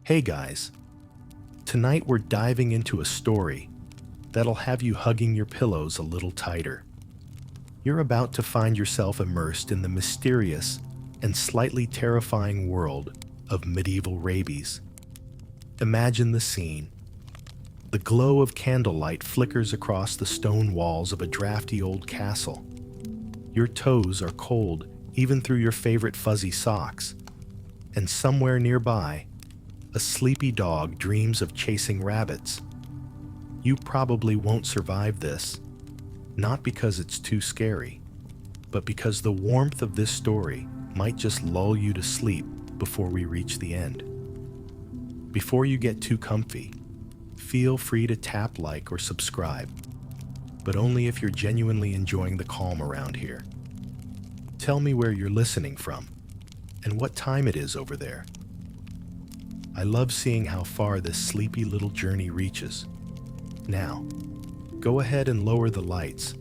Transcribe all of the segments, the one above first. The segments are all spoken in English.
Hey guys, tonight we're diving into a story that'll have you hugging your pillows a little tighter. You're about to find yourself immersed in the mysterious and slightly terrifying world of medieval rabies. Imagine the scene. The glow of candlelight flickers across the stone walls of a drafty old castle. Your toes are cold even through your favorite fuzzy socks, and somewhere nearby, a sleepy dog dreams of chasing rabbits. You probably won't survive this, not because it's too scary, but because the warmth of this story might just lull you to sleep before we reach the end. Before you get too comfy, feel free to tap like or subscribe, but only if you're genuinely enjoying the calm around here. Tell me where you're listening from and what time it is over there. I love seeing how far this sleepy little journey reaches. Now, go ahead and lower the lights.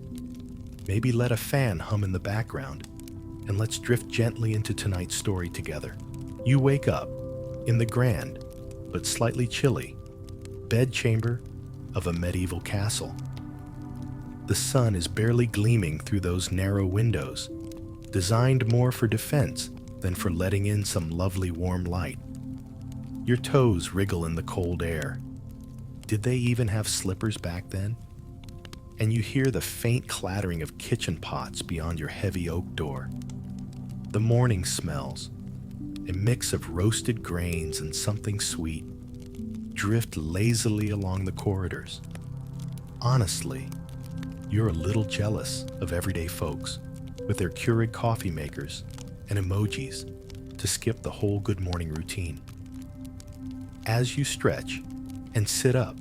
Maybe let a fan hum in the background, and let's drift gently into tonight's story together. You wake up in the grand, but slightly chilly, bedchamber of a medieval castle. The sun is barely gleaming through those narrow windows, designed more for defense than for letting in some lovely warm light. Your toes wriggle in the cold air. Did they even have slippers back then? And you hear the faint clattering of kitchen pots beyond your heavy oak door. The morning smells, a mix of roasted grains and something sweet, drift lazily along the corridors. Honestly, you're a little jealous of everyday folks with their Keurig coffee makers and emojis to skip the whole good morning routine. As you stretch and sit up,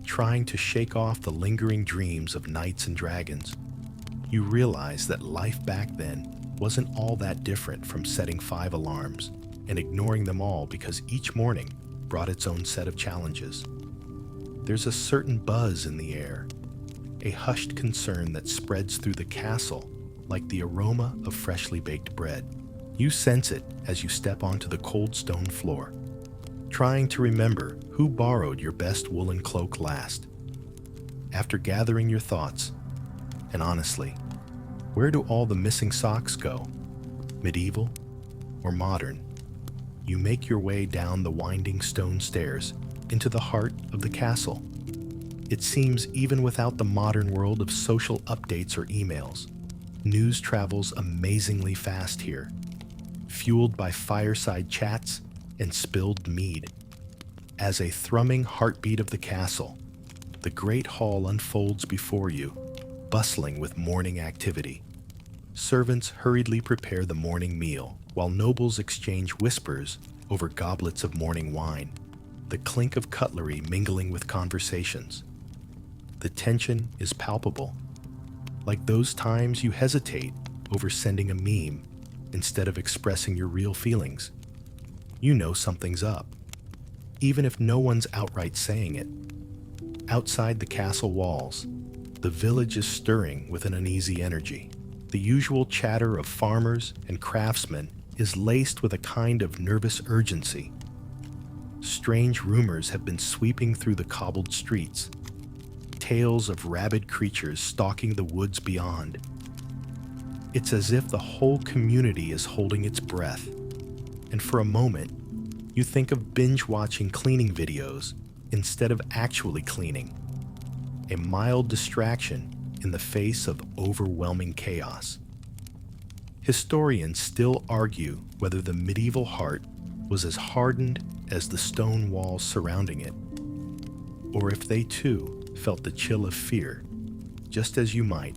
trying to shake off the lingering dreams of knights and dragons, you realize that life back then wasn't all that different from setting 5 alarms and ignoring them all because each morning brought its own set of challenges. There's a certain buzz in the air, a hushed concern that spreads through the castle like the aroma of freshly baked bread. You sense it as you step onto the cold stone floor, trying to remember who borrowed your best woolen cloak last. After gathering your thoughts, and honestly, where do all the missing socks go? Medieval or modern? You make your way down the winding stone stairs into the heart of the castle. It seems even without the modern world of social updates or emails, news travels amazingly fast here, fueled by fireside chats and spilled mead. As a thrumming heartbeat of the castle, the great hall unfolds before you, bustling with morning activity. Servants hurriedly prepare the morning meal, while nobles exchange whispers over goblets of morning wine, the clink of cutlery mingling with conversations. The tension is palpable, like those times you hesitate over sending a meme instead of expressing your real feelings. You know something's up, even if no one's outright saying it. Outside the castle walls, the village is stirring with an uneasy energy. The usual chatter of farmers and craftsmen is laced with a kind of nervous urgency. Strange rumors have been sweeping through the cobbled streets, tales of rabid creatures stalking the woods beyond. It's as if the whole community is holding its breath, and for a moment, you think of binge-watching cleaning videos instead of actually cleaning, a mild distraction in the face of overwhelming chaos. Historians still argue whether the medieval heart was as hardened as the stone walls surrounding it, or if they too felt the chill of fear, just as you might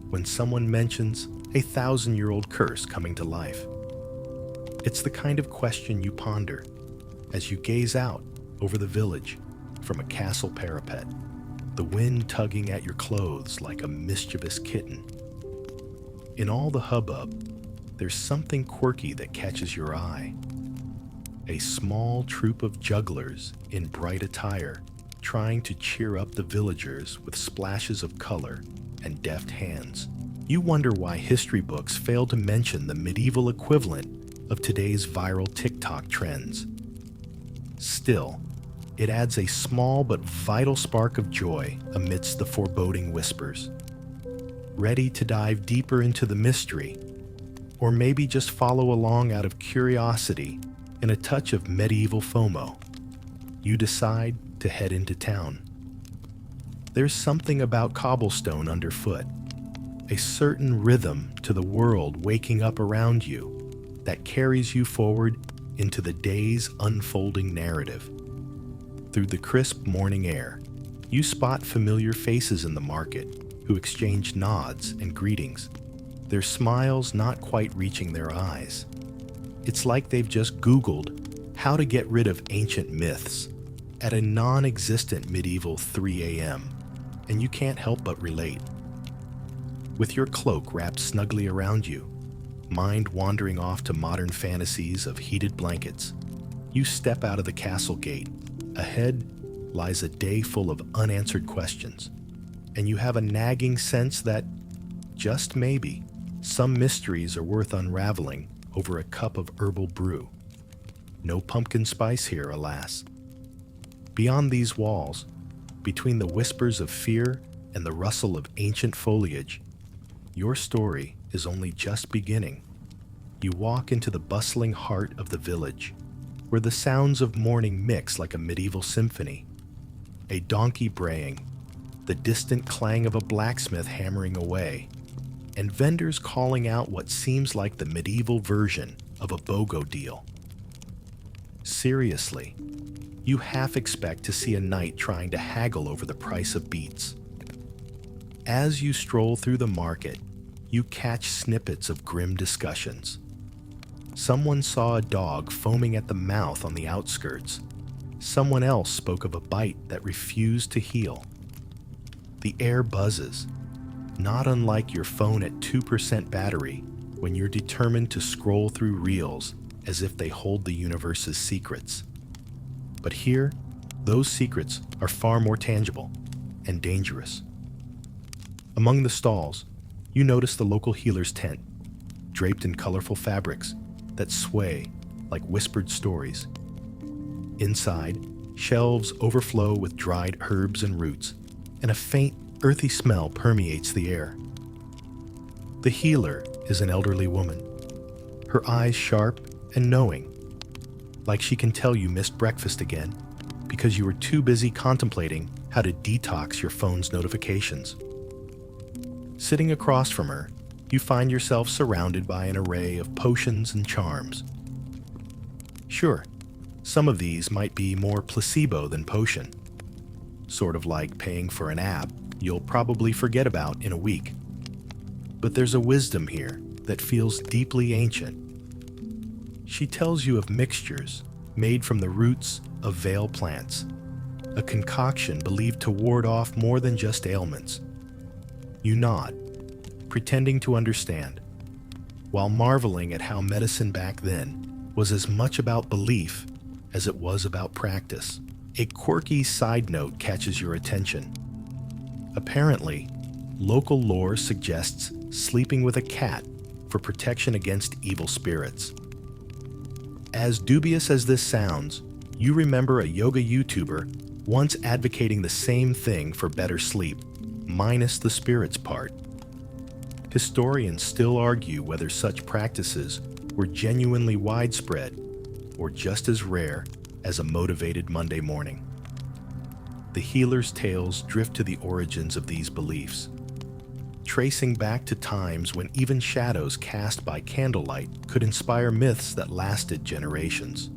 when someone mentions a 1,000-year-old curse coming to life. It's the kind of question you ponder as you gaze out over the village from a castle parapet, the wind tugging at your clothes like a mischievous kitten. In all the hubbub, there's something quirky that catches your eye. A small troop of jugglers in bright attire trying to cheer up the villagers with splashes of color and deft hands. You wonder why history books fail to mention the medieval equivalent of today's viral TikTok trends. still, it adds a small but vital spark of joy amidst the foreboding whispers. Ready to dive deeper into the mystery, or maybe just follow along out of curiosity and a touch of medieval FOMO, you decide to head into town. There's something about cobblestone underfoot, a certain rhythm to the world waking up around you that carries you forward into the day's unfolding narrative. Through the crisp morning air, you spot familiar faces in the market who exchange nods and greetings, their smiles not quite reaching their eyes. It's like they've just Googled how to get rid of ancient myths at a non-existent medieval 3 a.m., and you can't help but relate. With your cloak wrapped snugly around you, mind wandering off to modern fantasies of heated blankets, you step out of the castle gate. Ahead lies a day full of unanswered questions, and you have a nagging sense that, just maybe, some mysteries are worth unraveling over a cup of herbal brew. No pumpkin spice here, alas. Beyond these walls, between the whispers of fear and the rustle of ancient foliage, your story is only just beginning. You walk into the bustling heart of the village, where the sounds of morning mix like a medieval symphony. A donkey braying, the distant clang of a blacksmith hammering away, and vendors calling out what seems like the medieval version of a BOGO deal. Seriously, you half expect to see a knight trying to haggle over the price of beets. As you stroll through the market, you catch snippets of grim discussions. Someone saw a dog foaming at the mouth on the outskirts. Someone else spoke of a bite that refused to heal. The air buzzes, not unlike your phone at 2% battery when you're determined to scroll through reels as if they hold the universe's secrets. But here, those secrets are far more tangible and dangerous. Among the stalls, you notice the local healer's tent, draped in colorful fabrics that sway like whispered stories. Inside, shelves overflow with dried herbs and roots, and a faint, earthy smell permeates the air. The healer is an elderly woman, her eyes sharp and knowing, like she can tell you missed breakfast again because you were too busy contemplating how to detox your phone's notifications. Sitting across from her, you find yourself surrounded by an array of potions and charms. Sure, some of these might be more placebo than potion, sort of like paying for an app you'll probably forget about in a week. But there's a wisdom here that feels deeply ancient. She tells you of mixtures made from the roots of veil plants, a concoction believed to ward off more than just ailments. You nod, pretending to understand, while marveling at how medicine back then was as much about belief as it was about practice. A quirky side note catches your attention. Apparently, local lore suggests sleeping with a cat for protection against evil spirits. As dubious as this sounds, you remember a yoga YouTuber once advocating the same thing for better sleep, minus the spirits part. Historians still argue whether such practices were genuinely widespread or just as rare as a motivated Monday morning. The healer's tales drift to the origins of these beliefs, tracing back to times when even shadows cast by candlelight could inspire myths that lasted generations.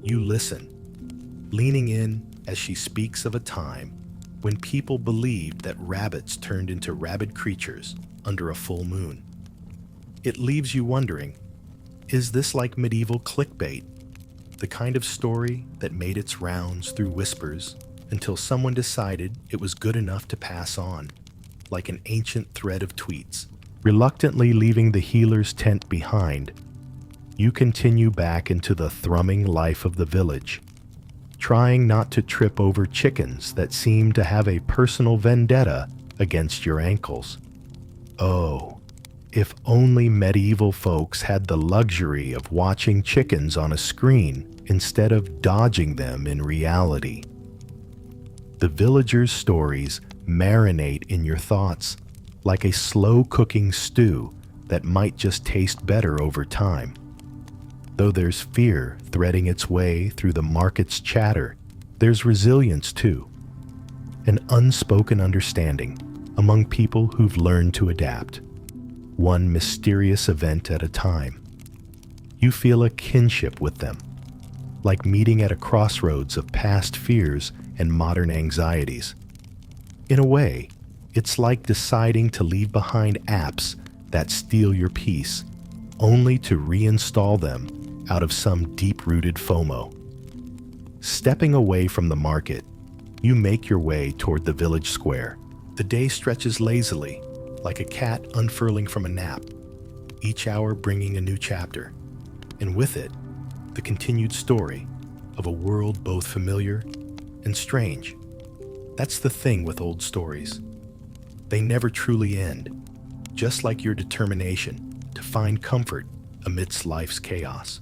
You listen, leaning in as she speaks of a time when people believed that rabbits turned into rabid creatures under a full moon. It leaves you wondering, is this like medieval clickbait, the kind of story that made its rounds through whispers until someone decided it was good enough to pass on, like an ancient thread of tweets? Reluctantly leaving the healer's tent behind, you continue back into the thrumming life of the village, trying not to trip over chickens that seem to have a personal vendetta against your ankles. Oh, if only medieval folks had the luxury of watching chickens on a screen instead of dodging them in reality. The villagers' stories marinate in your thoughts like a slow-cooking stew that might just taste better over time. Though there's fear threading its way through the market's chatter, there's resilience too, an unspoken understanding among people who've learned to adapt, one mysterious event at a time. You feel a kinship with them, like meeting at a crossroads of past fears and modern anxieties. In a way, it's like deciding to leave behind apps that steal your peace, only to reinstall them out of some deep-rooted FOMO. Stepping away from the market, you make your way toward the village square. The day stretches lazily, like a cat unfurling from a nap, each hour bringing a new chapter, and with it, the continued story of a world both familiar and strange. That's the thing with old stories. They never truly end, just like your determination to find comfort amidst life's chaos.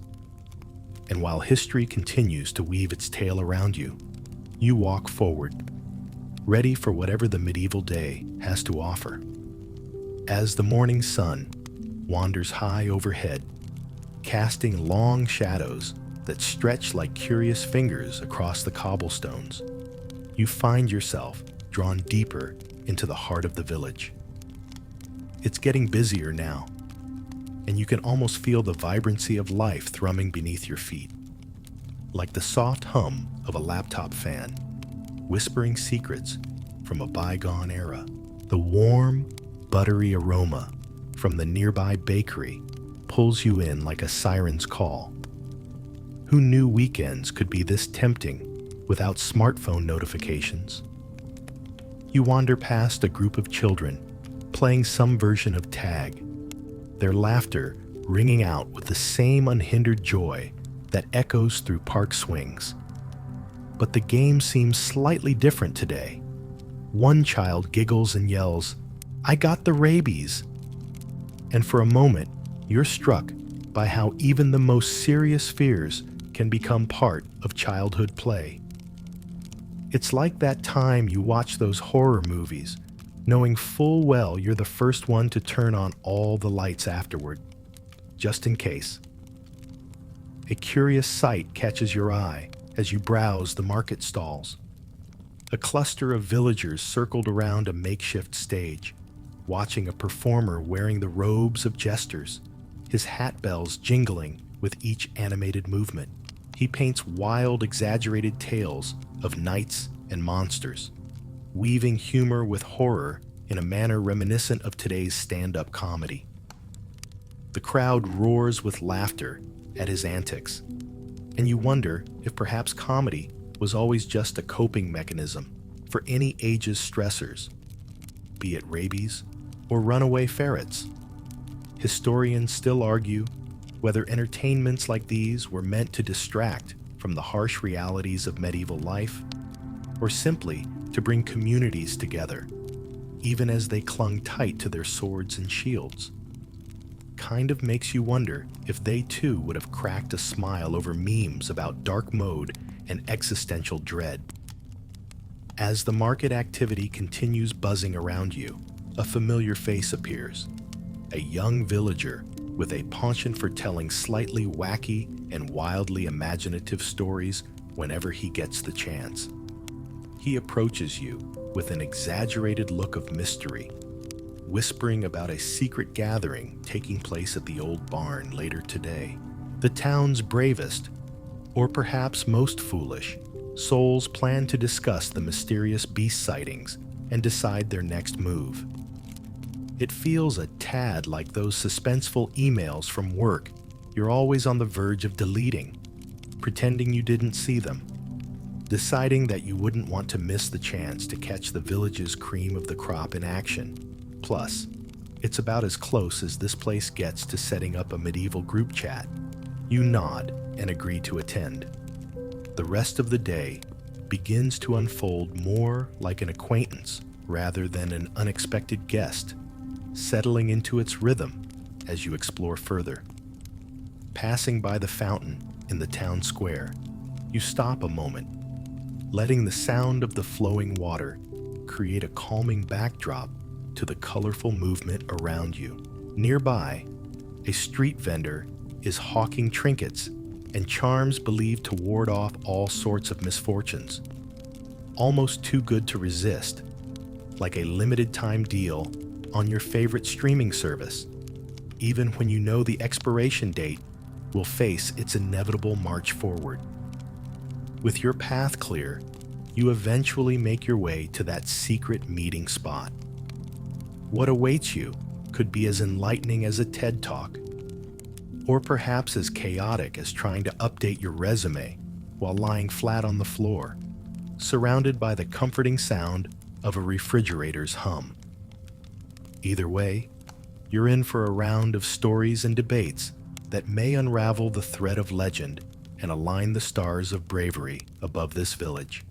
And while history continues to weave its tale around you, you walk forward, ready for whatever the medieval day has to offer. As the morning sun wanders high overhead, casting long shadows that stretch like curious fingers across the cobblestones, you find yourself drawn deeper into the heart of the village. It's getting busier now, and you can almost feel the vibrancy of life thrumming beneath your feet, like the soft hum of a laptop fan, whispering secrets from a bygone era. The warm, buttery aroma from the nearby bakery pulls you in like a siren's call. Who knew weekends could be this tempting without smartphone notifications? You wander past a group of children playing some version of tag, their laughter ringing out with the same unhindered joy that echoes through park swings. But the game seems slightly different today. One child giggles and yells, "I got the rabies!" And for a moment, you're struck by how even the most serious fears can become part of childhood play. It's like that time you watch those horror movies, knowing full well you're the first one to turn on all the lights afterward, just in case. A curious sight catches your eye as you browse the market stalls. A cluster of villagers circled around a makeshift stage, watching a performer wearing the robes of jesters, his hat bells jingling with each animated movement. He paints wild, exaggerated tales of knights and monsters, weaving humor with horror in a manner reminiscent of today's stand-up comedy. The crowd roars with laughter at his antics, and you wonder if perhaps comedy was always just a coping mechanism for any age's stressors, be it rabies or runaway ferrets. Historians still argue whether entertainments like these were meant to distract from the harsh realities of medieval life, or simply to bring communities together, even as they clung tight to their swords and shields. Kind of makes you wonder if they too would have cracked a smile over memes about dark mode and existential dread. As the market activity continues buzzing around you, a familiar face appears, a young villager with a penchant for telling slightly wacky and wildly imaginative stories whenever he gets the chance. He approaches you with an exaggerated look of mystery, whispering about a secret gathering taking place at the old barn later today. The town's bravest, or perhaps most foolish, souls plan to discuss the mysterious beast sightings and decide their next move. It feels a tad like those suspenseful emails from work you're always on the verge of deleting, pretending you didn't see them, deciding that you wouldn't want to miss the chance to catch the village's cream of the crop in action. Plus, it's about as close as this place gets to setting up a medieval group chat. You nod and agree to attend. The rest of the day begins to unfold more like an acquaintance rather than an unexpected guest, settling into its rhythm as you explore further. Passing by the fountain, in the town square, you stop a moment, letting the sound of the flowing water create a calming backdrop to the colorful movement around you. Nearby, a street vendor is hawking trinkets and charms believed to ward off all sorts of misfortunes. Almost too good to resist, like a limited-time deal on your favorite streaming service, even when you know the expiration date will face its inevitable march forward. With your path clear, you eventually make your way to that secret meeting spot. What awaits you could be as enlightening as a TED Talk, or perhaps as chaotic as trying to update your resume while lying flat on the floor, surrounded by the comforting sound of a refrigerator's hum. Either way, you're in for a round of stories and debates that may unravel the thread of legend and align the stars of bravery above this village.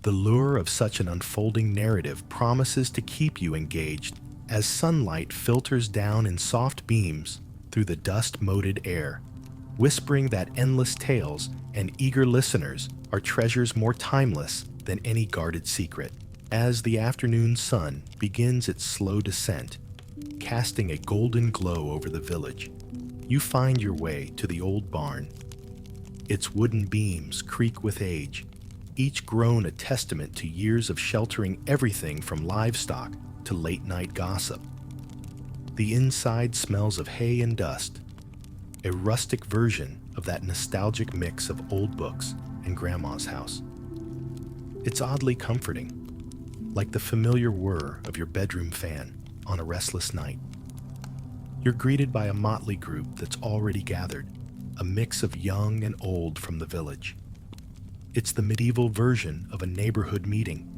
The lure of such an unfolding narrative promises to keep you engaged as sunlight filters down in soft beams through the dust-moated air, whispering that endless tales and eager listeners are treasures more timeless than any guarded secret. As the afternoon sun begins its slow descent, casting a golden glow over the village, you find your way to the old barn. Its wooden beams creak with age, each grown a testament to years of sheltering everything from livestock to late-night gossip. The inside smells of hay and dust, a rustic version of that nostalgic mix of old books and Grandma's house. It's oddly comforting, like the familiar whir of your bedroom fan on a restless night. You're greeted by a motley group that's already gathered, a mix of young and old from the village. It's the medieval version of a neighborhood meeting,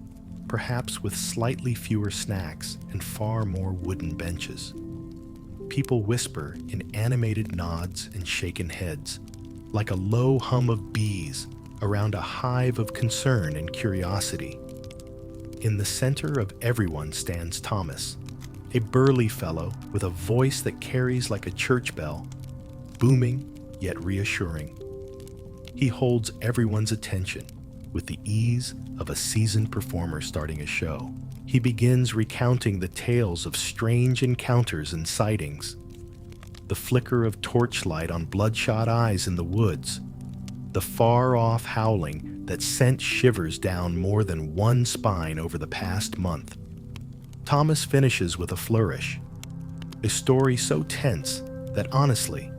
perhaps with slightly fewer snacks and far more wooden benches. People whisper in animated nods and shaken heads, like a low hum of bees around a hive of concern and curiosity. In the center of everyone stands Thomas, a burly fellow with a voice that carries like a church bell, booming yet reassuring. He holds everyone's attention with the ease of a seasoned performer starting a show. He begins recounting the tales of strange encounters and sightings, the flicker of torchlight on bloodshot eyes in the woods, the far-off howling that sent shivers down more than one spine over the past month. Thomas finishes with a flourish, a story so tense that honestly,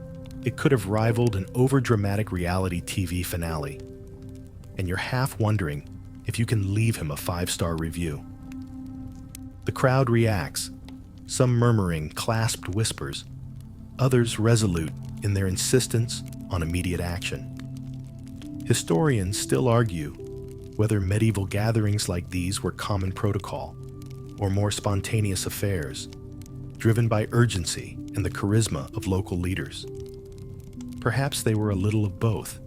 it could have rivaled an overdramatic reality TV finale, and you're half wondering if you can leave him a 5-star review. The crowd reacts, some murmuring clasped whispers, others resolute in their insistence on immediate action. Historians still argue whether medieval gatherings like these were common protocol or more spontaneous affairs, driven by urgency and the charisma of local leaders. Perhaps they were a little of both,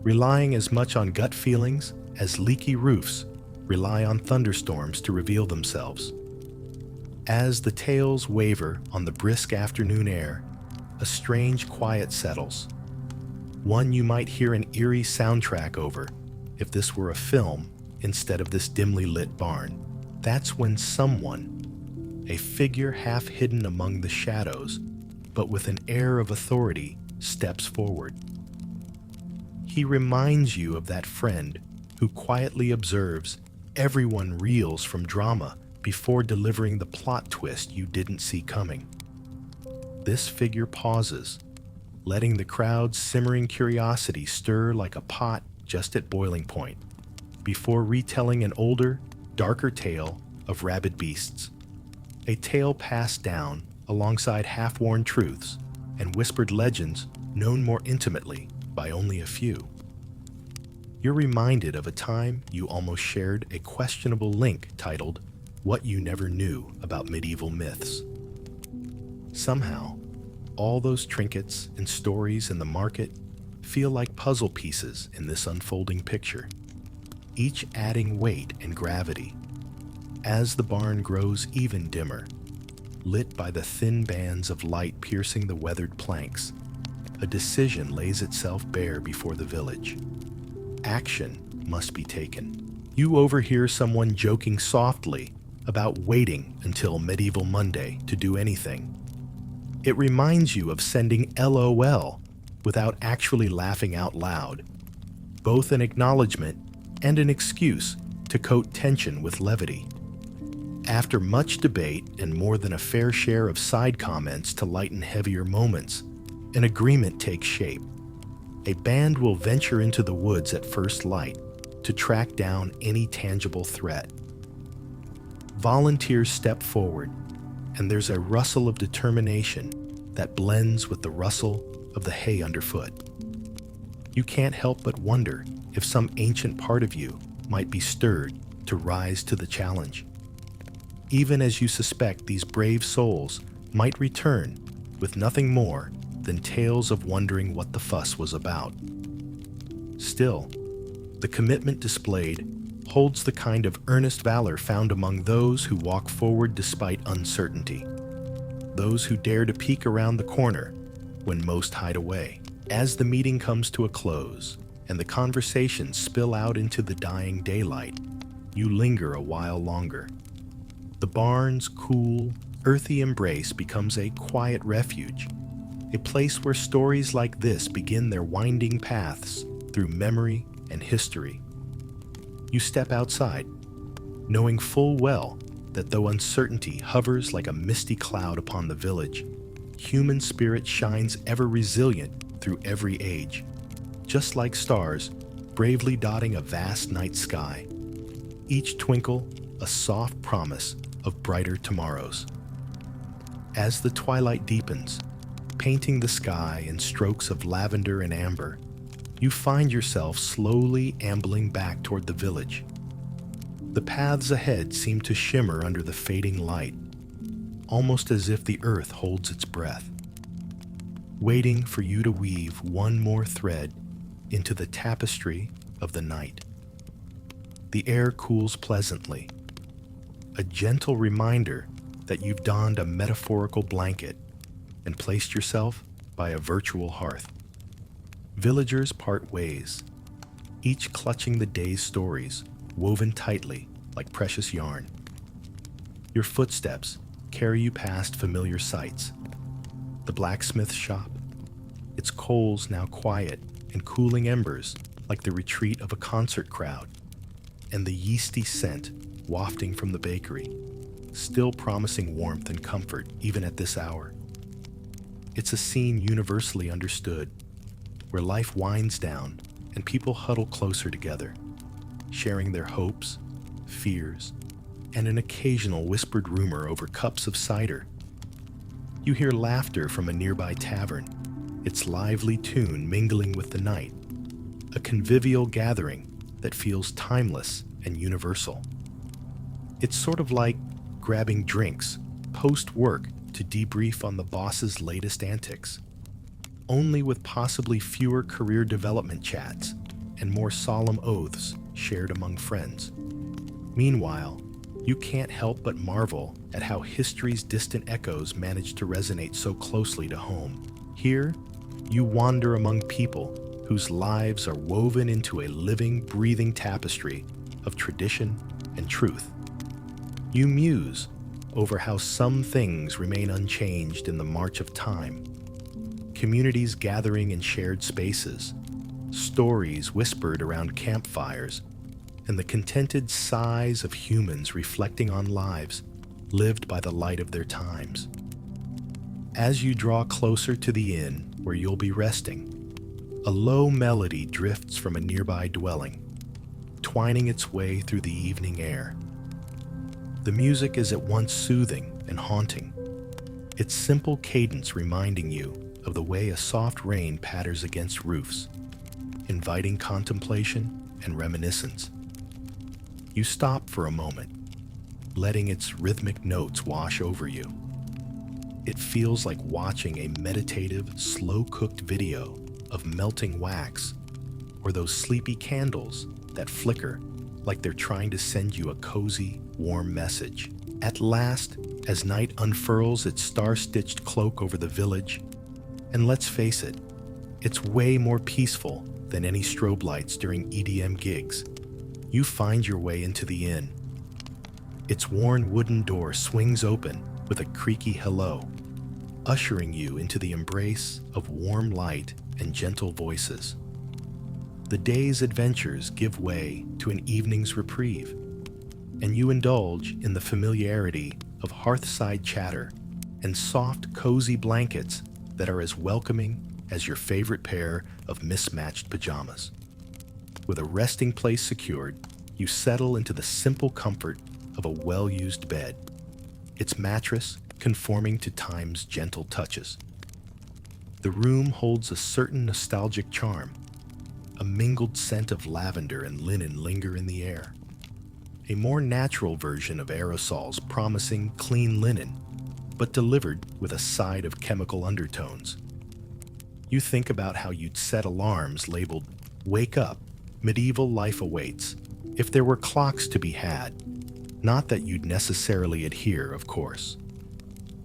relying as much on gut feelings as leaky roofs rely on thunderstorms to reveal themselves. As the tales waver on the brisk afternoon air, a strange quiet settles, one you might hear an eerie soundtrack over if this were a film instead of this dimly lit barn. That's when someone, a figure half hidden among the shadows, but with an air of authority, steps forward. He reminds you of that friend who quietly observes everyone reels from drama before delivering the plot twist you didn't see coming. This figure pauses, letting the crowd's simmering curiosity stir like a pot just at boiling point, before retelling an older, darker tale of rabid beasts. A tale passed down alongside half-worn truths and whispered legends known more intimately by only a few. You're reminded of a time you almost shared a questionable link titled, "What You Never Knew About Medieval Myths." Somehow, all those trinkets and stories in the market feel like puzzle pieces in this unfolding picture, each adding weight and gravity. As the barn grows even dimmer, lit by the thin bands of light piercing the weathered planks, a decision lays itself bare before the village. Action must be taken. You overhear someone joking softly about waiting until medieval Monday to do anything. It reminds you of sending LOL without actually laughing out loud, both an acknowledgement and an excuse to coat tension with levity. After much debate and more than a fair share of side comments to lighten heavier moments, an agreement takes shape. A band will venture into the woods at first light to track down any tangible threat. Volunteers step forward, and there's a rustle of determination that blends with the rustle of the hay underfoot. You can't help but wonder if some ancient part of you might be stirred to rise to the challenge. Even as you suspect these brave souls might return with nothing more than tales of wondering what the fuss was about. Still, the commitment displayed holds the kind of earnest valor found among those who walk forward despite uncertainty, those who dare to peek around the corner when most hide away. As the meeting comes to a close and the conversations spill out into the dying daylight, you linger a while longer. The barn's cool, earthy embrace becomes a quiet refuge, a place where stories like this begin their winding paths through memory and history. You step outside, knowing full well that though uncertainty hovers like a misty cloud upon the village, human spirit shines ever resilient through every age, just like stars bravely dotting a vast night sky, each twinkle a soft promise of brighter tomorrows. As the twilight deepens, painting the sky in strokes of lavender and amber, you find yourself slowly ambling back toward the village. The paths ahead seem to shimmer under the fading light, almost as if the earth holds its breath, waiting for you to weave one more thread into the tapestry of the night. The air cools pleasantly, a gentle reminder that you've donned a metaphorical blanket and placed yourself by a virtual hearth. Villagers part ways, each clutching the day's stories, woven tightly like precious yarn. Your footsteps carry you past familiar sights. The blacksmith shop, its coals now quiet and cooling embers like the retreat of a concert crowd, and the yeasty scent wafting from the bakery, still promising warmth and comfort even at this hour. It's a scene universally understood, where life winds down and people huddle closer together, sharing their hopes, fears, and an occasional whispered rumor over cups of cider. You hear laughter from a nearby tavern, its lively tune mingling with the night, a convivial gathering that feels timeless and universal. It's sort of like grabbing drinks post-work to debrief on the boss's latest antics, only with possibly fewer career development chats and more solemn oaths shared among friends. Meanwhile, you can't help but marvel at how history's distant echoes manage to resonate so closely to home. Here, you wander among people whose lives are woven into a living, breathing tapestry of tradition and truth. You muse over how some things remain unchanged in the march of time. Communities gathering in shared spaces, stories whispered around campfires, and the contented sighs of humans reflecting on lives lived by the light of their times. As you draw closer to the inn where you'll be resting, a low melody drifts from a nearby dwelling, twining its way through the evening air. The music is at once soothing and haunting, its simple cadence reminding you of the way a soft rain patters against roofs, inviting contemplation and reminiscence. You stop for a moment, letting its rhythmic notes wash over you. It feels like watching a meditative, slow-cooked video of melting wax, or those sleepy candles that flicker like they're trying to send you a cozy, warm message. At last, as night unfurls its star-stitched cloak over the village, and let's face it, It's way more peaceful than any strobe lights during EDM gigs. You find your way into the inn. Its worn wooden door swings open with a creaky hello, ushering you into the embrace of warm light and gentle voices. The day's adventures give way to an evening's reprieve, and you indulge in the familiarity of hearthside chatter and soft, cozy blankets that are as welcoming as your favorite pair of mismatched pajamas. With a resting place secured, you settle into the simple comfort of a well-used bed, its mattress conforming to time's gentle touches. The room holds a certain nostalgic charm. A mingled scent of lavender and linen linger in the air. A more natural version of aerosols promising clean linen, but delivered with a side of chemical undertones. You think about how you'd set alarms labeled, "Wake up, medieval life awaits," if there were clocks to be had. Not that you'd necessarily adhere, of course.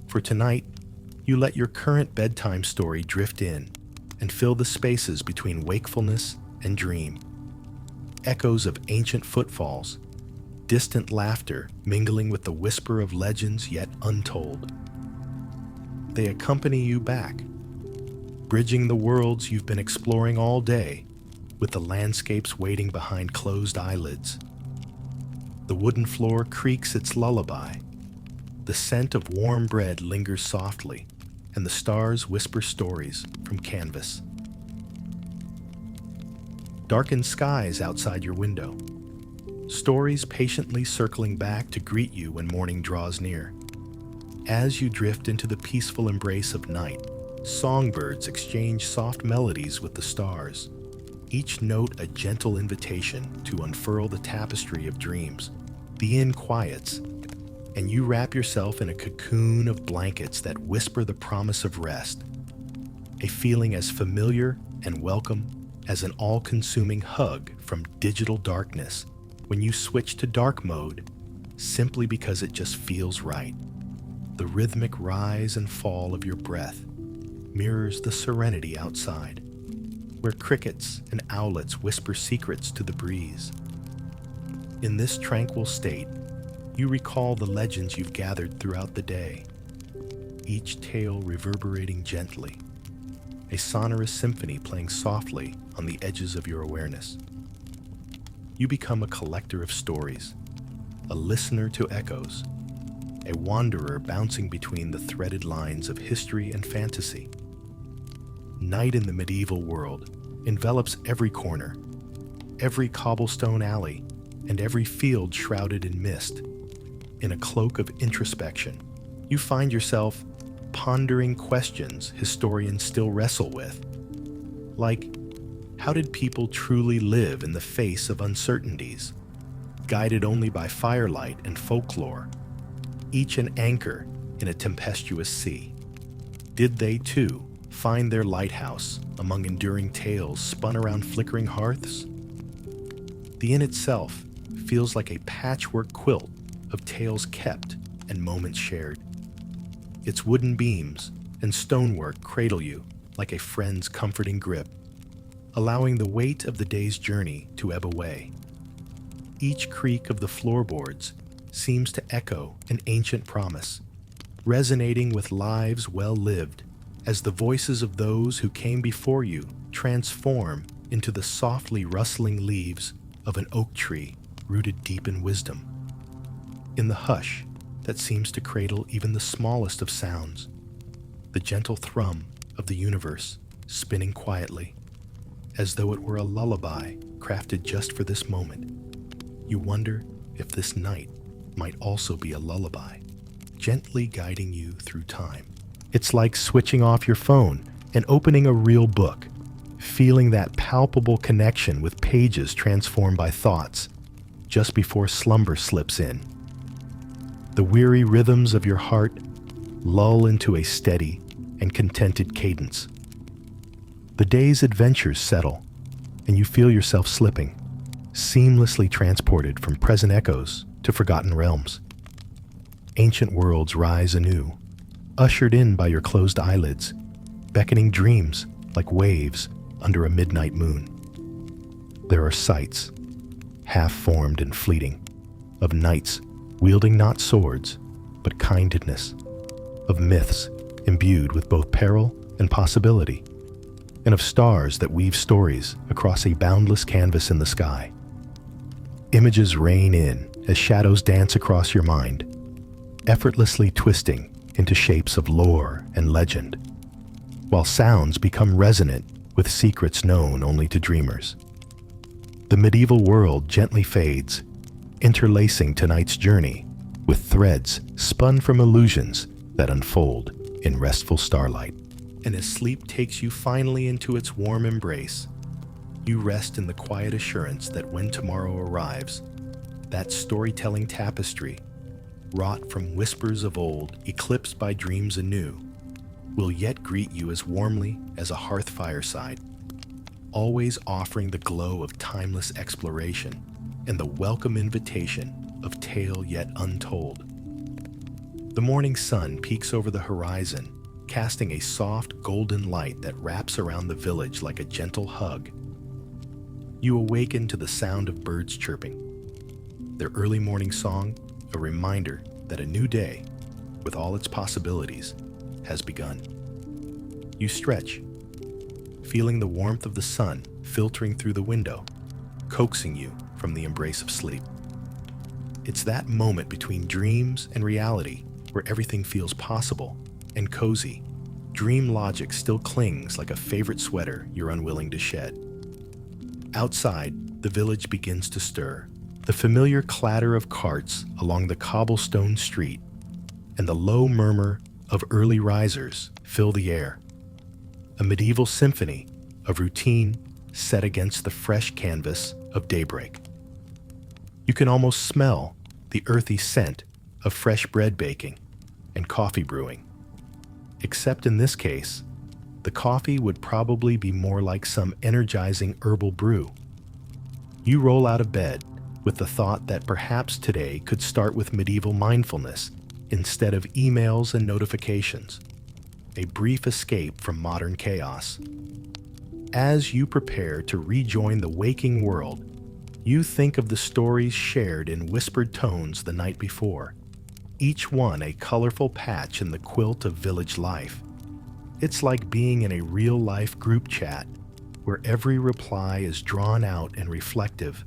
For tonight, you let your current bedtime story drift in and fill the spaces between wakefulness and dream. Echoes of ancient footfalls, distant laughter mingling with the whisper of legends yet untold. They accompany you back, bridging the worlds you've been exploring all day with the landscapes waiting behind closed eyelids. The wooden floor creaks its lullaby. The scent of warm bread lingers softly, and the stars whisper stories from canvas. Darkened skies outside your window. Stories patiently circling back to greet you when morning draws near. As you drift into the peaceful embrace of night, songbirds exchange soft melodies with the stars, each note a gentle invitation to unfurl the tapestry of dreams. The inn quiets, and you wrap yourself in a cocoon of blankets that whisper the promise of rest, a feeling as familiar and welcome as an all-consuming hug from digital darkness when you switch to dark mode simply because it just feels right. The rhythmic rise and fall of your breath mirrors the serenity outside, where crickets and owlets whisper secrets to the breeze. In this tranquil state, you recall the legends you've gathered throughout the day, each tale reverberating gently, a sonorous symphony playing softly on the edges of your awareness. You become a collector of stories, a listener to echoes, a wanderer bouncing between the threaded lines of history and fantasy. Night in the medieval world envelops every corner, every cobblestone alley, and every field shrouded in mist. In a cloak of introspection, you find yourself pondering questions historians still wrestle with. Like, how did people truly live in the face of uncertainties, guided only by firelight and folklore, each an anchor in a tempestuous sea? Did they, too, find their lighthouse among enduring tales spun around flickering hearths? The inn itself feels like a patchwork quilt of tales kept and moments shared. Its wooden beams and stonework cradle you like a friend's comforting grip, allowing the weight of the day's journey to ebb away. Each creak of the floorboards seems to echo an ancient promise, resonating with lives well lived as the voices of those who came before you transform into the softly rustling leaves of an oak tree rooted deep in wisdom. In the hush that seems to cradle even the smallest of sounds, the gentle thrum of the universe spinning quietly, as though it were a lullaby crafted just for this moment. You wonder if this night might also be a lullaby, gently guiding you through time. It's like switching off your phone and opening a real book, feeling that palpable connection with pages transformed by thoughts just before slumber slips in. The weary rhythms of your heart lull into a steady and contented cadence. The day's adventures settle, and you feel yourself slipping, seamlessly transported from present echoes to forgotten realms. Ancient worlds rise anew, ushered in by your closed eyelids, beckoning dreams like waves under a midnight moon. There are sights, half-formed and fleeting, of knights wielding not swords, but kindness, of myths imbued with both peril and possibility, and of stars that weave stories across a boundless canvas in the sky. Images rain in as shadows dance across your mind, effortlessly twisting into shapes of lore and legend, while sounds become resonant with secrets known only to dreamers. The medieval world gently fades, interlacing tonight's journey with threads spun from illusions that unfold in restful starlight. And as sleep takes you finally into its warm embrace, you rest in the quiet assurance that when tomorrow arrives, that storytelling tapestry, wrought from whispers of old, eclipsed by dreams anew, will yet greet you as warmly as a hearth fireside, always offering the glow of timeless exploration and the welcome invitation of tale yet untold. The morning sun peeks over the horizon, casting a soft golden light that wraps around the village like a gentle hug. You awaken to the sound of birds chirping, their early morning song a reminder that a new day, with all its possibilities, has begun. You stretch, feeling the warmth of the sun filtering through the window, coaxing you from the embrace of sleep. It's that moment between dreams and reality where everything feels possible and cozy. Dream logic still clings like a favorite sweater you're unwilling to shed. Outside, the village begins to stir. The familiar clatter of carts along the cobblestone street and the low murmur of early risers fill the air. A medieval symphony of routine set against the fresh canvas of daybreak. You can almost smell the earthy scent of fresh bread baking and coffee brewing. Except in this case, the coffee would probably be more like some energizing herbal brew. You roll out of bed with the thought that perhaps today could start with medieval mindfulness instead of emails and notifications, a brief escape from modern chaos. As you prepare to rejoin the waking world, you think of the stories shared in whispered tones the night before, each one a colorful patch in the quilt of village life. It's like being in a real-life group chat where every reply is drawn out and reflective,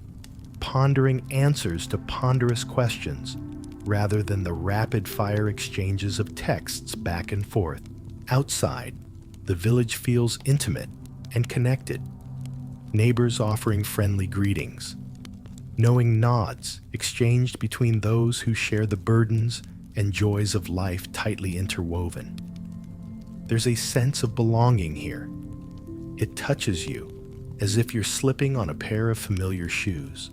pondering answers to ponderous questions rather than the rapid-fire exchanges of texts back and forth. Outside, the village feels intimate and connected, neighbors offering friendly greetings, knowing nods exchanged between those who share the burdens and joys of life tightly interwoven. There's a sense of belonging here. It touches you as if you're slipping on a pair of familiar shoes,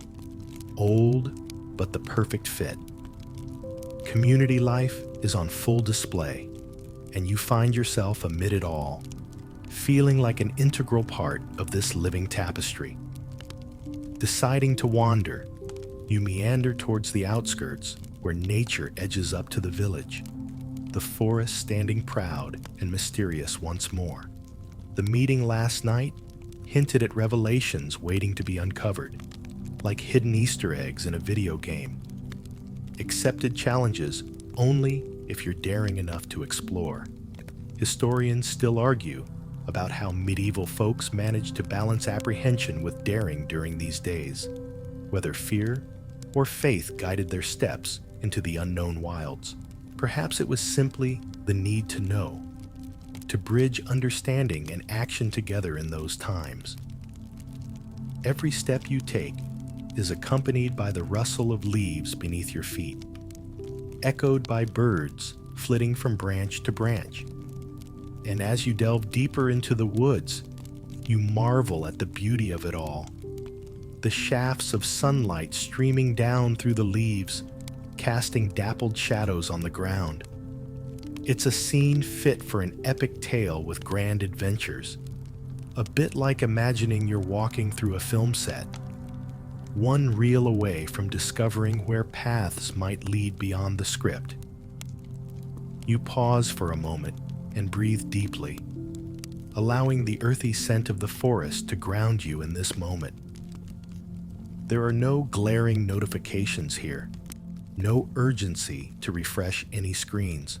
old but the perfect fit. Community life is on full display, and you find yourself amid it all, feeling like an integral part of this living tapestry. Deciding to wander, you meander towards the outskirts where nature edges up to the village, the forest standing proud and mysterious once more. The meeting last night hinted at revelations waiting to be uncovered, like hidden Easter eggs in a video game. Accepted challenges only if you're daring enough to explore. Historians still argue about how medieval folks managed to balance apprehension with daring during these days, whether fear or faith guided their steps into the unknown wilds. Perhaps it was simply the need to know, to bridge understanding and action together in those times. Every step you take is accompanied by the rustle of leaves beneath your feet, echoed by birds flitting from branch to branch. And as you delve deeper into the woods, you marvel at the beauty of it all. The shafts of sunlight streaming down through the leaves, casting dappled shadows on the ground. It's a scene fit for an epic tale with grand adventures, a bit like imagining you're walking through a film set, one reel away from discovering where paths might lead beyond the script. You pause for a moment and breathe deeply, allowing the earthy scent of the forest to ground you in this moment. There are no glaring notifications here, no urgency to refresh any screens,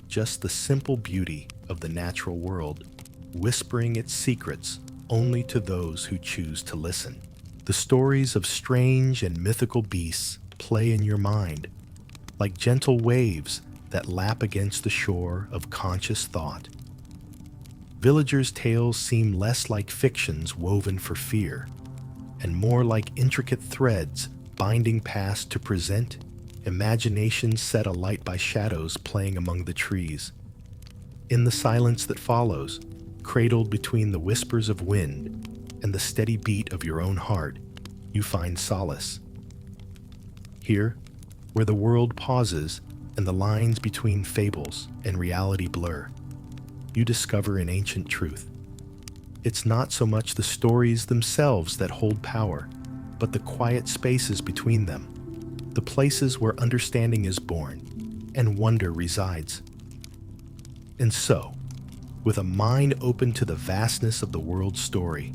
just the simple beauty of the natural world, whispering its secrets only to those who choose to listen. The stories of strange and mythical beasts play in your mind, like gentle waves that lap against the shore of conscious thought. Villagers' tales seem less like fictions woven for fear, and more like intricate threads binding past to present, imaginations set alight by shadows playing among the trees. In the silence that follows, cradled between the whispers of wind and the steady beat of your own heart, you find solace. Here, where the world pauses and the lines between fables and reality blur, you discover an ancient truth. It's not so much the stories themselves that hold power, but the quiet spaces between them, the places where understanding is born and wonder resides. And so, with a mind open to the vastness of the world's story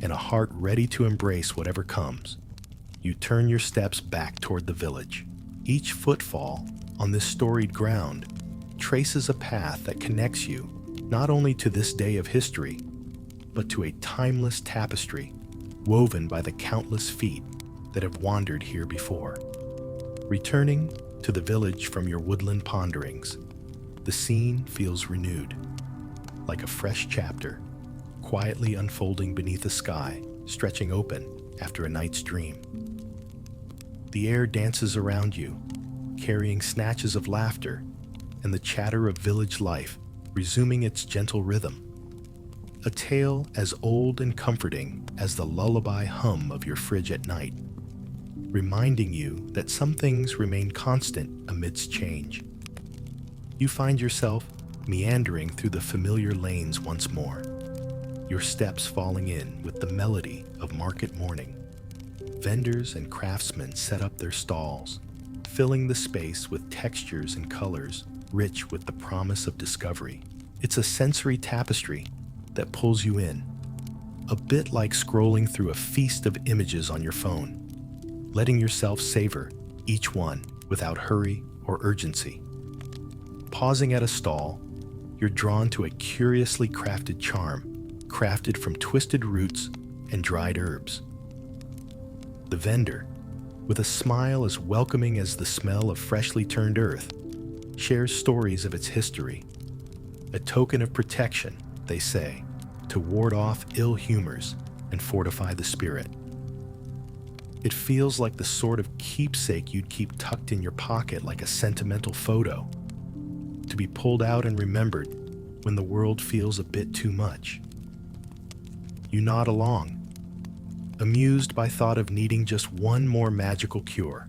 and a heart ready to embrace whatever comes, you turn your steps back toward the village. Each footfall on this storied ground traces a path that connects you not only to this day of history, but to a timeless tapestry woven by the countless feet that have wandered here before. Returning to the village from your woodland ponderings, the scene feels renewed, like a fresh chapter, quietly unfolding beneath a sky stretching open after a night's dream. The air dances around you, carrying snatches of laughter and the chatter of village life resuming its gentle rhythm. A tale as old and comforting as the lullaby hum of your fridge at night, reminding you that some things remain constant amidst change. You find yourself meandering through the familiar lanes once more, your steps falling in with the melody of market morning. Vendors and craftsmen set up their stalls, filling the space with textures and colors rich with the promise of discovery. It's a sensory tapestry that pulls you in, a bit like scrolling through a feast of images on your phone, letting yourself savor each one without hurry or urgency. Pausing at a stall, you're drawn to a curiously crafted charm, crafted from twisted roots and dried herbs. The vendor, with a smile as welcoming as the smell of freshly turned earth, shares stories of its history, a token of protection, they say, to ward off ill humors and fortify the spirit. It feels like the sort of keepsake you'd keep tucked in your pocket like a sentimental photo, to be pulled out and remembered when the world feels a bit too much. You nod along, amused by thought of needing just one more magical cure,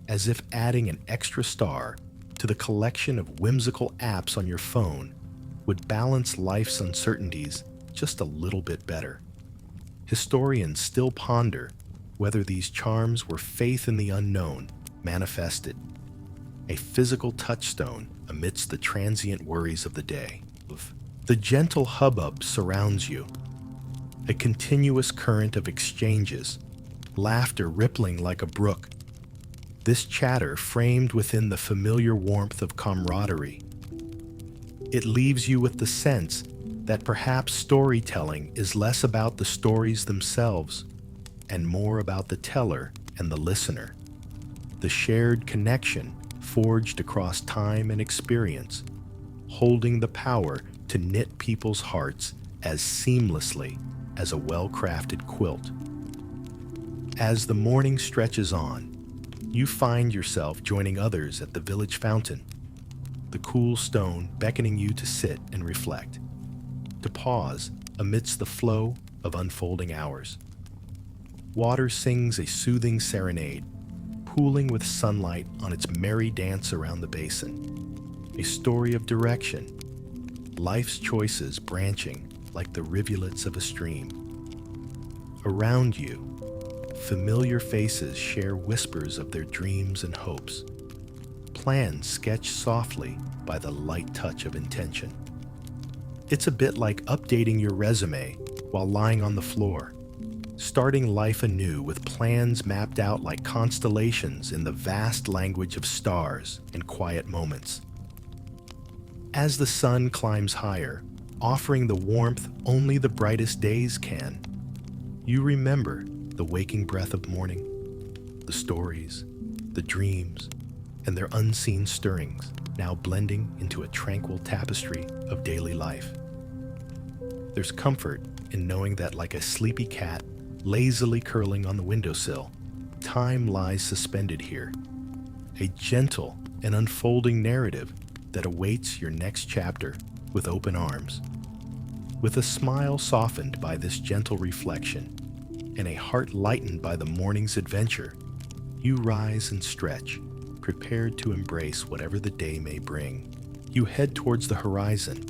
as if adding an extra star to the collection of whimsical apps on your phone would balance life's uncertainties just a little bit better. Historians still ponder whether these charms were faith in the unknown manifested, a physical touchstone amidst the transient worries of the day. The gentle hubbub surrounds you, a continuous current of exchanges, laughter rippling like a brook. This chatter framed within the familiar warmth of camaraderie. It leaves you with the sense that perhaps storytelling is less about the stories themselves and more about the teller and the listener, the shared connection forged across time and experience, holding the power to knit people's hearts as seamlessly as a well-crafted quilt. As the morning stretches on, you find yourself joining others at the village fountain, the cool stone beckoning you to sit and reflect, to pause amidst the flow of unfolding hours. Water sings a soothing serenade, pooling with sunlight on its merry dance around the basin, a story of direction, life's choices branching like the rivulets of a stream. Around you, familiar faces share whispers of their dreams and hopes, plans sketched softly by the light touch of intention. It's a bit like updating your resume while lying on the floor, starting life anew with plans mapped out like constellations in the vast language of stars and quiet moments. As the sun climbs higher, offering the warmth only the brightest days can, you remember the waking breath of morning, the stories, the dreams, and their unseen stirrings, now blending into a tranquil tapestry of daily life. There's comfort in knowing that, like a sleepy cat lazily curling on the windowsill, time lies suspended here, a gentle and unfolding narrative that awaits your next chapter with open arms. With a smile softened by this gentle reflection and a heart lightened by the morning's adventure, you rise and stretch, prepared to embrace whatever the day may bring. You head towards the horizon,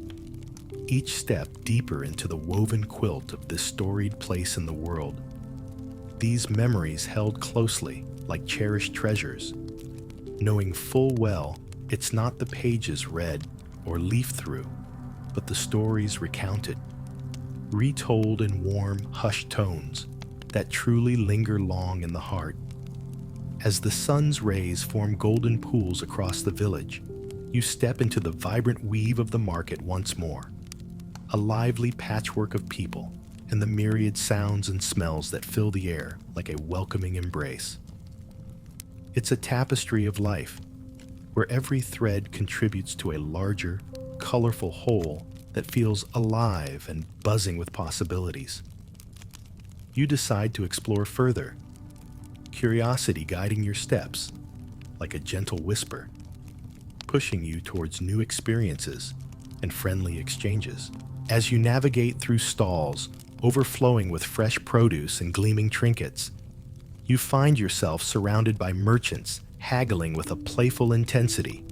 each step deeper into the woven quilt of this storied place in the world. These memories held closely like cherished treasures, knowing full well it's not the pages read or leafed through, but the stories recounted, retold in warm, hushed tones that truly linger long in the heart. As the sun's rays form golden pools across the village, you step into the vibrant weave of the market once more, a lively patchwork of people and the myriad sounds and smells that fill the air like a welcoming embrace. It's a tapestry of life, where every thread contributes to a larger, colorful whole that feels alive and buzzing with possibilities. You decide to explore further, curiosity guiding your steps like a gentle whisper, pushing you towards new experiences and friendly exchanges. As you navigate through stalls overflowing with fresh produce and gleaming trinkets, you find yourself surrounded by merchants haggling with a playful intensity,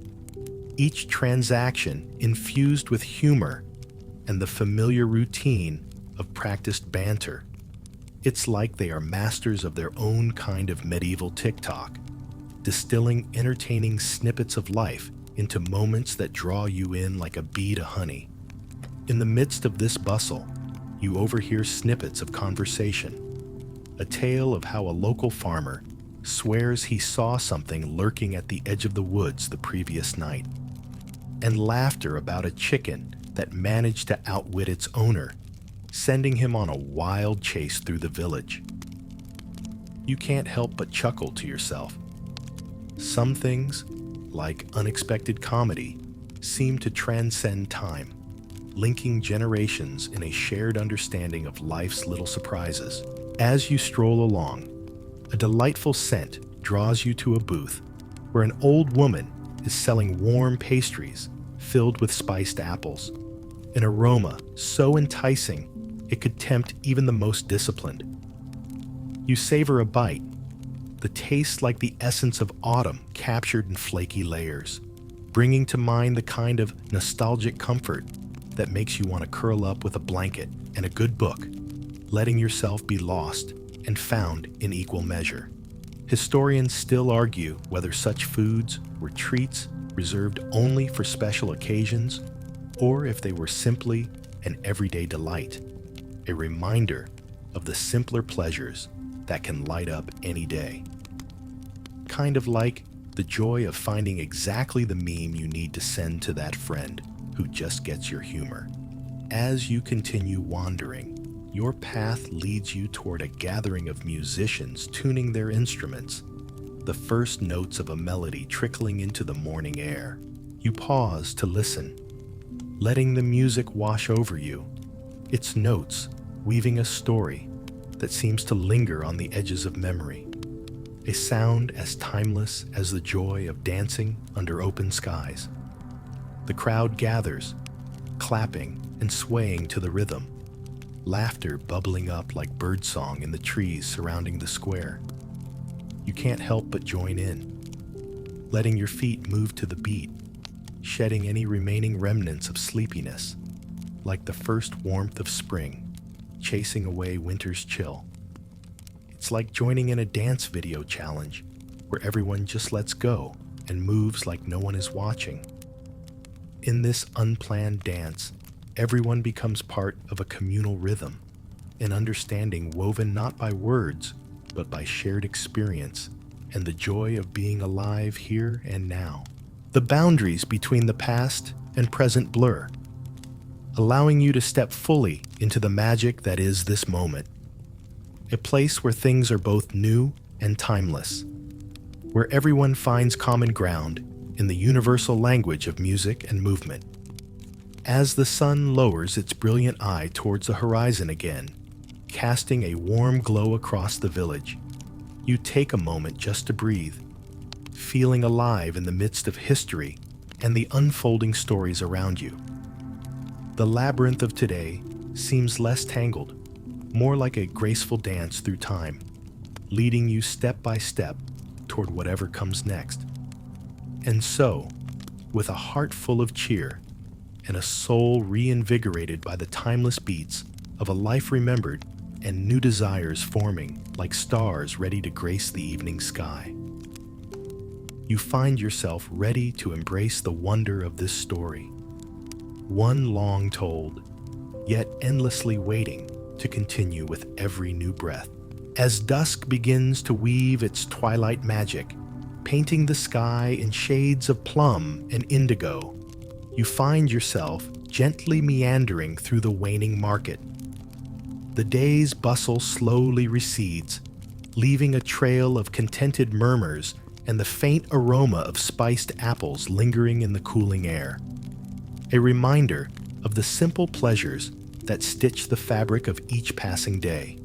each transaction infused with humor and the familiar routine of practiced banter. It's like they are masters of their own kind of medieval TikTok, distilling entertaining snippets of life into moments that draw you in like a bee to honey. In the midst of this bustle, you overhear snippets of conversation, a tale of how a local farmer swears he saw something lurking at the edge of the woods the previous night, and laughter about a chicken that managed to outwit its owner, sending him on a wild chase through the village. You can't help but chuckle to yourself. Some things, like unexpected comedy, seem to transcend time, linking generations in a shared understanding of life's little surprises. As you stroll along, a delightful scent draws you to a booth where an old woman is selling warm pastries filled with spiced apples, an aroma so enticing it could tempt even the most disciplined. You savor a bite, the taste like the essence of autumn captured in flaky layers, bringing to mind the kind of nostalgic comfort that makes you want to curl up with a blanket and a good book, letting yourself be lost and found in equal measure. Historians still argue whether such foods were treats reserved only for special occasions, or if they were simply an everyday delight, a reminder of the simpler pleasures that can light up any day. Kind of like the joy of finding exactly the meme you need to send to that friend who just gets your humor. As you continue wandering, your path leads you toward a gathering of musicians tuning their instruments, the first notes of a melody trickling into the morning air. You pause to listen, letting the music wash over you, its notes weaving a story that seems to linger on the edges of memory, a sound as timeless as the joy of dancing under open skies. The crowd gathers, clapping and swaying to the rhythm, laughter bubbling up like birdsong in the trees surrounding the square. You can't help but join in, letting your feet move to the beat, shedding any remaining remnants of sleepiness, like the first warmth of spring, chasing away winter's chill. It's like joining in a dance video challenge where everyone just lets go and moves like no one is watching. In this unplanned dance, everyone becomes part of a communal rhythm, an understanding woven not by words, but by shared experience and the joy of being alive here and now. The boundaries between the past and present blur, allowing you to step fully into the magic that is this moment. A place where things are both new and timeless, where everyone finds common ground in the universal language of music and movement. As the sun lowers its brilliant eye towards the horizon again, casting a warm glow across the village, you take a moment just to breathe, feeling alive in the midst of history and the unfolding stories around you. The labyrinth of today seems less tangled, more like a graceful dance through time, leading you step by step toward whatever comes next. And so, with a heart full of cheer and a soul reinvigorated by the timeless beats of a life remembered and new desires forming like stars ready to grace the evening sky, you find yourself ready to embrace the wonder of this story, one long told, yet endlessly waiting to continue with every new breath. As dusk begins to weave its twilight magic, painting the sky in shades of plum and indigo, you find yourself gently meandering through the waning market. The day's bustle slowly recedes, leaving a trail of contented murmurs and the faint aroma of spiced apples lingering in the cooling air. A reminder of the simple pleasures that stitch the fabric of each passing day.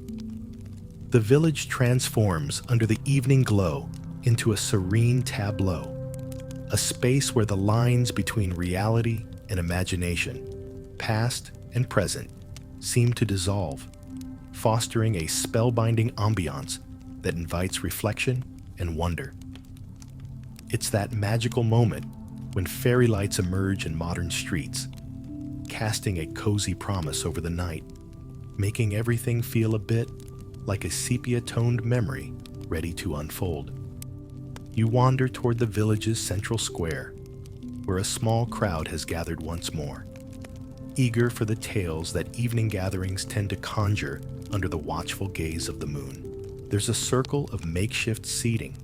The village transforms under the evening glow into a serene tableau, a space where the lines between reality and imagination, past and present, seem to dissolve, fostering a spellbinding ambiance that invites reflection and wonder. It's that magical moment when fairy lights emerge in modern streets, casting a cozy promise over the night, making everything feel a bit like a sepia-toned memory ready to unfold. You wander toward the village's central square, where a small crowd has gathered once more, eager for the tales that evening gatherings tend to conjure under the watchful gaze of the moon. There's a circle of makeshift seating,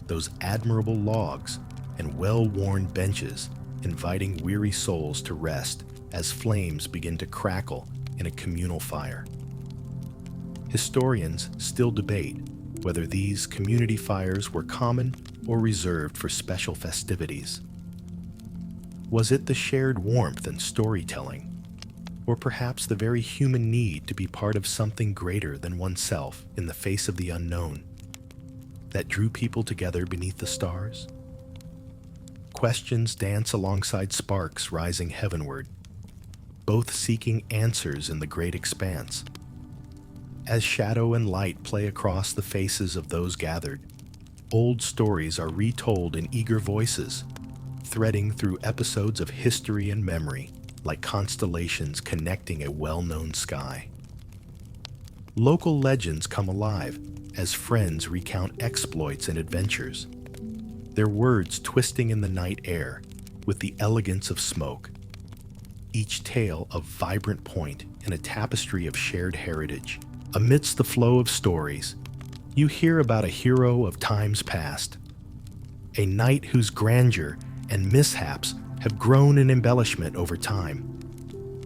those admirable logs and well-worn benches inviting weary souls to rest as flames begin to crackle in a communal fire. Historians still debate whether these community fires were common or reserved for special festivities. Was it the shared warmth and storytelling, or perhaps the very human need to be part of something greater than oneself in the face of the unknown, that drew people together beneath the stars? Questions dance alongside sparks rising heavenward, both seeking answers in the great expanse. As shadow and light play across the faces of those gathered, old stories are retold in eager voices, threading through episodes of history and memory like constellations connecting a well-known sky. Local legends come alive as friends recount exploits and adventures, their words twisting in the night air with the elegance of smoke, each tale a vibrant point in a tapestry of shared heritage. Amidst the flow of stories, you hear about a hero of times past, a knight whose grandeur and mishaps have grown in embellishment over time,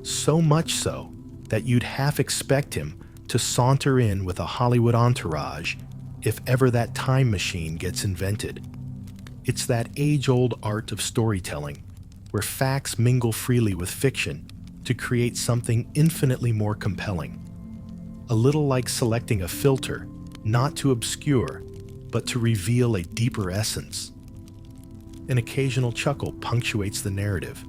so much so that you'd half expect him to saunter in with a Hollywood entourage if ever that time machine gets invented. It's that age-old art of storytelling, where facts mingle freely with fiction to create something infinitely more compelling. A little like selecting a filter, not to obscure, but to reveal a deeper essence. An occasional chuckle punctuates the narrative,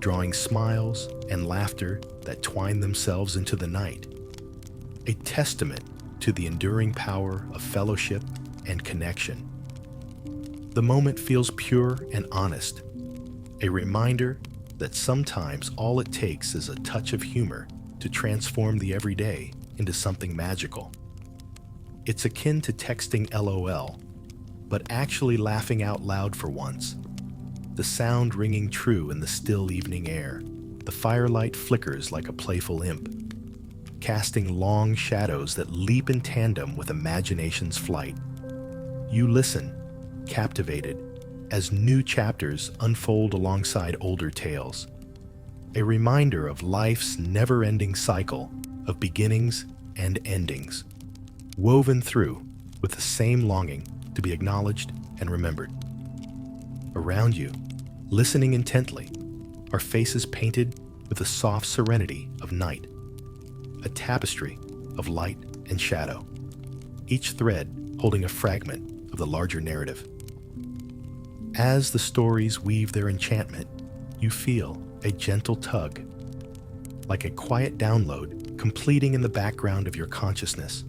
drawing smiles and laughter that twine themselves into the night, a testament to the enduring power of fellowship and connection. The moment feels pure and honest, a reminder that sometimes all it takes is a touch of humor to transform the everyday into something magical. It's akin to texting LOL, but actually laughing out loud for once, the sound ringing true in the still evening air, The firelight flickers like a playful imp, casting long shadows that leap in tandem with imagination's flight. You listen, captivated, as new chapters unfold alongside older tales, a reminder of life's never-ending cycle of beginnings and endings, woven through with the same longing to be acknowledged and remembered. Around you, listening intently, are faces painted with the soft serenity of night, a tapestry of light and shadow, each thread holding a fragment of the larger narrative. As the stories weave their enchantment, you feel a gentle tug, like a quiet download completing in the background of your consciousness,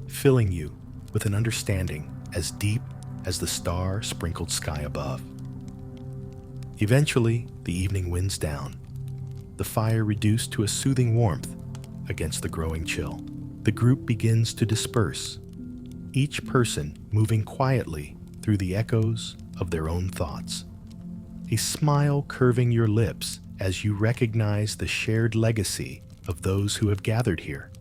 filling you with an understanding as deep as the star-sprinkled sky above. Eventually, the evening winds down, the fire reduced to a soothing warmth against the growing chill. The group begins to disperse, each person moving quietly through the echoes of their own thoughts. A smile curving your lips as you recognize the shared legacy of those who have gathered here.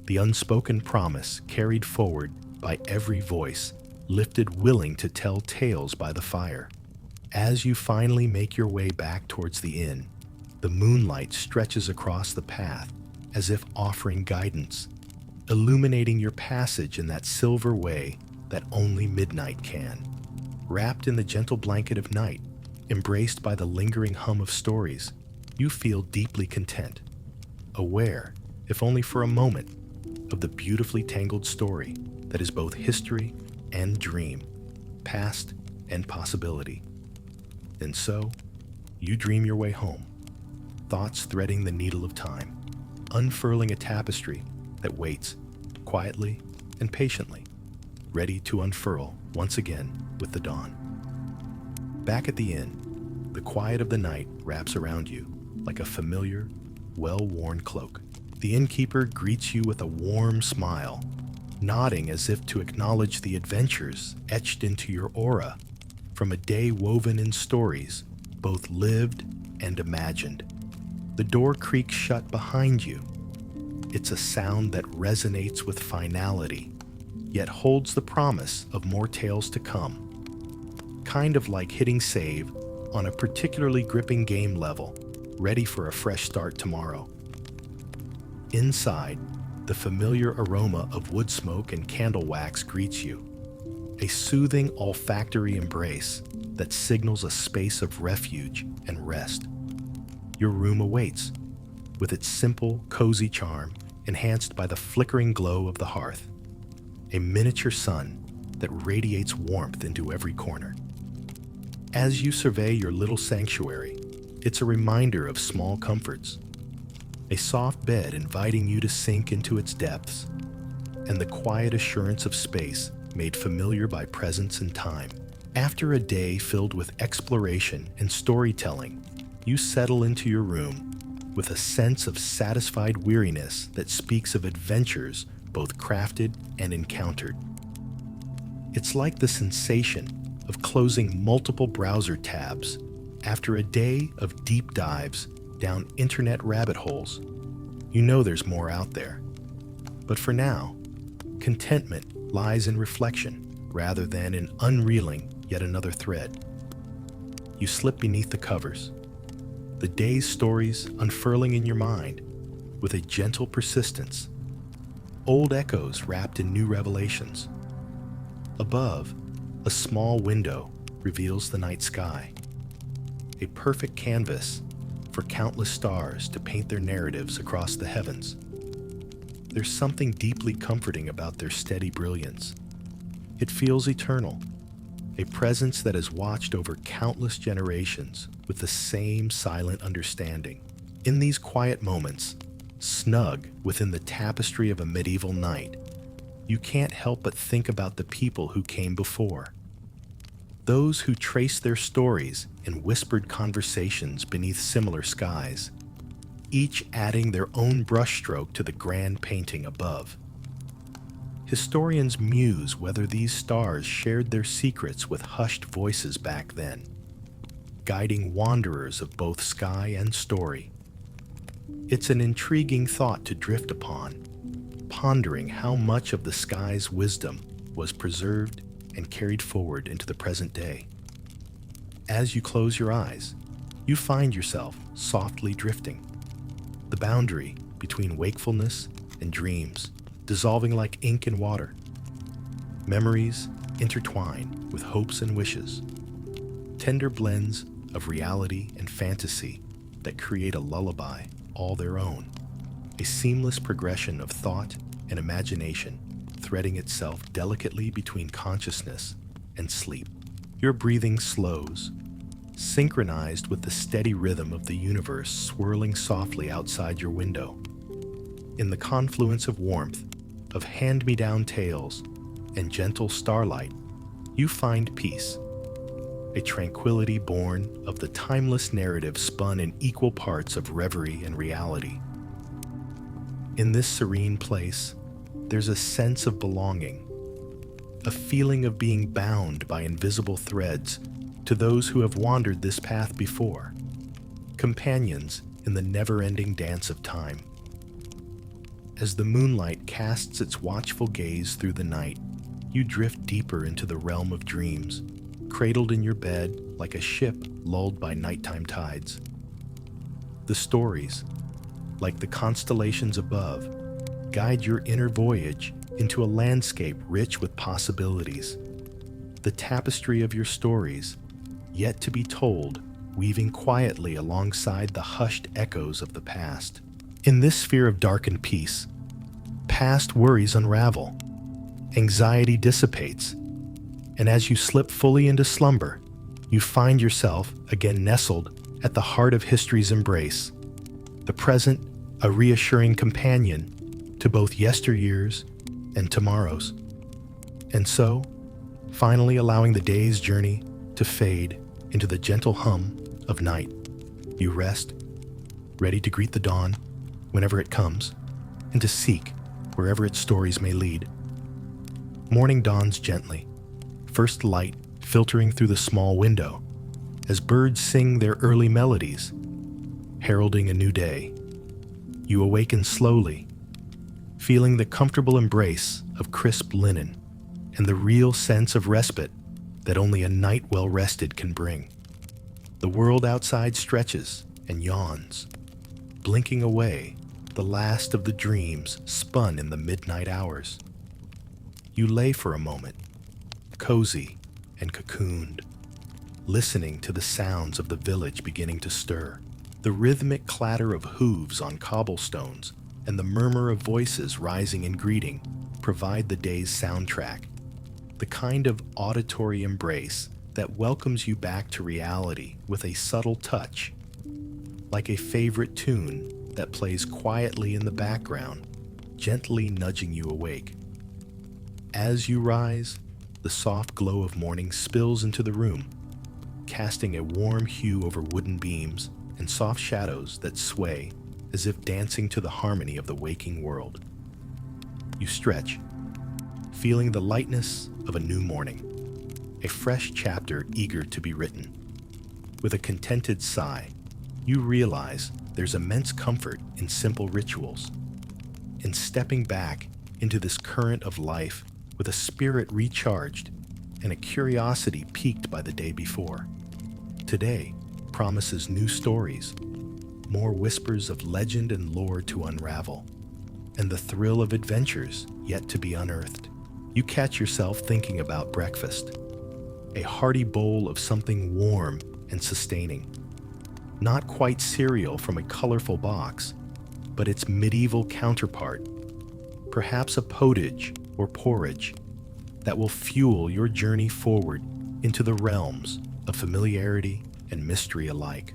The unspoken promise carried forward by every voice, lifted willing to tell tales by the fire. As you finally make your way back towards the inn, the moonlight stretches across the path as if offering guidance, illuminating your passage in that silver way that only midnight can. Wrapped in the gentle blanket of night, embraced by the lingering hum of stories, you feel deeply content, aware, if only for a moment, of the beautifully tangled story that is both history and dream, past and possibility. And so, you dream your way home, thoughts threading the needle of time, unfurling a tapestry that waits, quietly and patiently, ready to unfurl once again with the dawn. Back at the inn, the quiet of the night wraps around you like a familiar, well-worn cloak. The innkeeper greets you with a warm smile, nodding as if to acknowledge the adventures etched into your aura from a day woven in stories, both lived and imagined. The door creaks shut behind you. It's a sound that resonates with finality, yet holds the promise of more tales to come. Kind of like hitting save on a particularly gripping game level, ready for a fresh start tomorrow. Inside, the familiar aroma of wood smoke and candle wax greets you, a soothing olfactory embrace that signals a space of refuge and rest. Your room awaits, with its simple, cozy charm enhanced by the flickering glow of the hearth, a miniature sun that radiates warmth into every corner. As you survey your little sanctuary, it's a reminder of small comforts, a soft bed inviting you to sink into its depths, and the quiet assurance of space made familiar by presence and time. After a day filled with exploration and storytelling, you settle into your room with a sense of satisfied weariness that speaks of adventures both crafted and encountered. It's like the sensation of closing multiple browser tabs after a day of deep dives down internet rabbit holes. You know there's more out there. But for now, contentment lies in reflection rather than in unreeling yet another thread. You slip beneath the covers, the day's stories unfurling in your mind with a gentle persistence, old echoes wrapped in new revelations. Above, a small window reveals the night sky, a perfect canvas for countless stars to paint their narratives across the heavens. There's something deeply comforting about their steady brilliance. It feels eternal, a presence that has watched over countless generations with the same silent understanding. In these quiet moments, snug within the tapestry of a medieval night, you can't help but think about the people who came before. Those who trace their stories in whispered conversations beneath similar skies, each adding their own brushstroke to the grand painting above. Historians muse whether these stars shared their secrets with hushed voices back then, guiding wanderers of both sky and story It's an intriguing thought to drift upon, pondering how much of the sky's wisdom was preserved and carried forward into the present day. As you close your eyes, you find yourself softly drifting, the boundary between wakefulness and dreams dissolving like ink in water. Memories intertwine with hopes and wishes, tender blends of reality and fantasy that create a lullaby all their own, a seamless progression of thought and imagination threading itself delicately between consciousness and sleep. Your breathing slows, synchronized with the steady rhythm of the universe swirling softly outside your window. In the confluence of warmth, of hand-me-down tales, and gentle starlight, you find peace, a tranquility born of the timeless narrative spun in equal parts of reverie and reality. In this serene place, there's a sense of belonging, a feeling of being bound by invisible threads to those who have wandered this path before, companions in the never-ending dance of time. As the moonlight casts its watchful gaze through the night, you drift deeper into the realm of dreams, cradled in your bed like a ship lulled by nighttime tides. The stories, like the constellations above, guide your inner voyage into a landscape rich with possibilities. The tapestry of your stories, yet to be told, weaving quietly alongside the hushed echoes of the past. In this sphere of darkened peace, past worries unravel, anxiety dissipates, and as you slip fully into slumber, you find yourself again nestled at the heart of history's embrace, the present a reassuring companion to both yesteryears and tomorrows. And so, finally allowing the day's journey to fade into the gentle hum of night, you rest, ready to greet the dawn whenever it comes, and to seek wherever its stories may lead. Morning dawns gently, first light filtering through the small window as birds sing their early melodies, heralding a new day. You awaken slowly, feeling the comfortable embrace of crisp linen and the real sense of respite that only a night well rested can bring. The world outside stretches and yawns, blinking away the last of the dreams spun in the midnight hours. You lay for a moment, cozy and cocooned, listening to the sounds of the village beginning to stir, the rhythmic clatter of hooves on cobblestones and the murmur of voices rising in greeting provide the day's soundtrack, the kind of auditory embrace that welcomes you back to reality with a subtle touch, like a favorite tune that plays quietly in the background, gently nudging you awake. As you rise, the soft glow of morning spills into the room, casting a warm hue over wooden beams and soft shadows that sway as if dancing to the harmony of the waking world. You stretch, feeling the lightness of a new morning, a fresh chapter eager to be written. With a contented sigh, you realize there's immense comfort in simple rituals, in stepping back into this current of life with a spirit recharged and a curiosity piqued by the day before. Today promises new stories, more whispers of legend and lore to unravel, and the thrill of adventures yet to be unearthed. You catch yourself thinking about breakfast, a hearty bowl of something warm and sustaining. Not quite cereal from a colorful box, but its medieval counterpart, perhaps a potage or porridge that will fuel your journey forward into the realms of familiarity and mystery alike.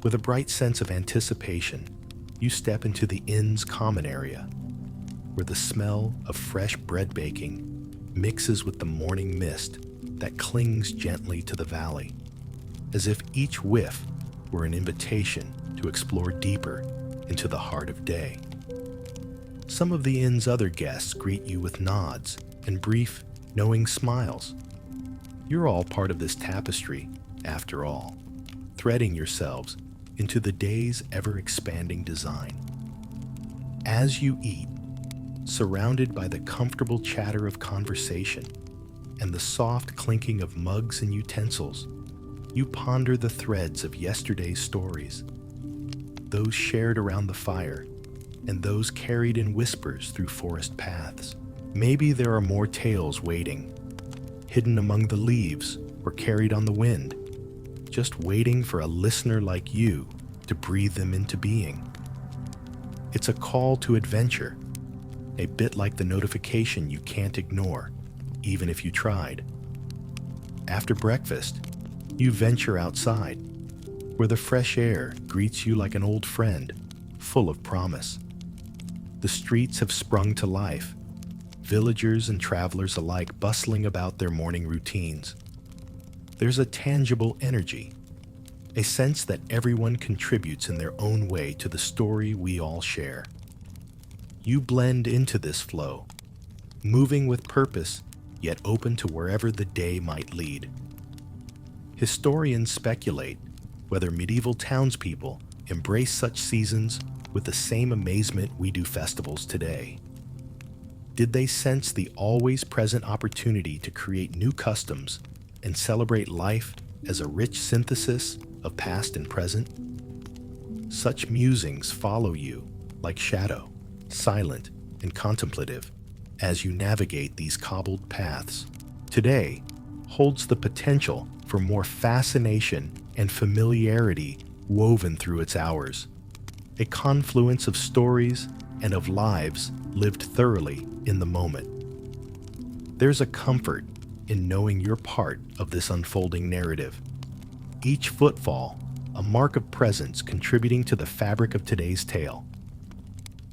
With a bright sense of anticipation, you step into the inn's common area, where the smell of fresh bread baking mixes with the morning mist that clings gently to the valley, as if each whiff were an invitation to explore deeper into the heart of day. Some of the inn's other guests greet you with nods and brief, knowing smiles. You're all part of this tapestry, after all, threading yourselves into the day's ever-expanding design. As you eat, surrounded by the comfortable chatter of conversation and the soft clinking of mugs and utensils, you ponder the threads of yesterday's stories, those shared around the fire and those carried in whispers through forest paths. Maybe there are more tales waiting, hidden among the leaves or carried on the wind, just waiting for a listener like you to breathe them into being. It's a call to adventure, a bit like the notification you can't ignore, even if you tried. After breakfast, you venture outside, where the fresh air greets you like an old friend, full of promise. The streets have sprung to life, villagers and travelers alike bustling about their morning routines. There's a tangible energy, a sense that everyone contributes in their own way to the story we all share. You blend into this flow, moving with purpose, yet open to wherever the day might lead. Historians speculate whether medieval townspeople embrace such seasons with the same amazement we do festivals today. Did they sense the always present opportunity to create new customs and celebrate life as a rich synthesis of past and present? Such musings follow you like shadow, silent and contemplative, as you navigate these cobbled paths. Today holds the potential for more fascination and familiarity woven through its hours, a confluence of stories and of lives lived thoroughly in the moment. There's a comfort in knowing you're part of this unfolding narrative. Each footfall, a mark of presence contributing to the fabric of today's tale.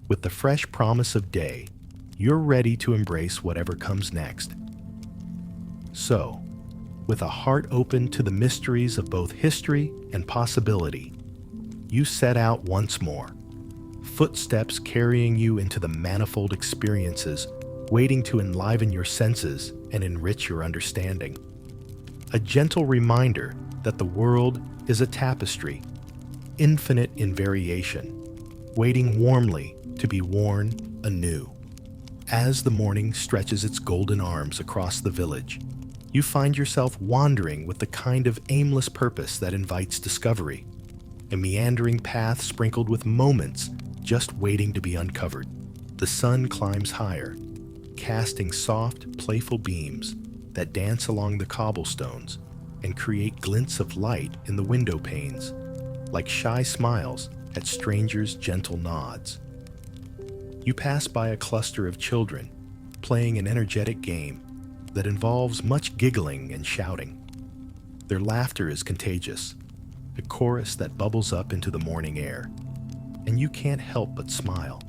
With the fresh promise of day, you're ready to embrace whatever comes next. So, with a heart open to the mysteries of both history and possibility, you set out once more, footsteps carrying you into the manifold experiences waiting to enliven your senses and enrich your understanding. A gentle reminder that the world is a tapestry, infinite in variation, waiting warmly to be worn anew. As the morning stretches its golden arms across the village, you find yourself wandering with the kind of aimless purpose that invites discovery, a meandering path sprinkled with moments just waiting to be uncovered. The sun climbs higher, casting soft, playful beams that dance along the cobblestones and create glints of light in the window panes, like shy smiles at strangers' gentle nods. You pass by a cluster of children playing an energetic game that involves much giggling and shouting. Their laughter is contagious, a chorus that bubbles up into the morning air, and you can't help but smile.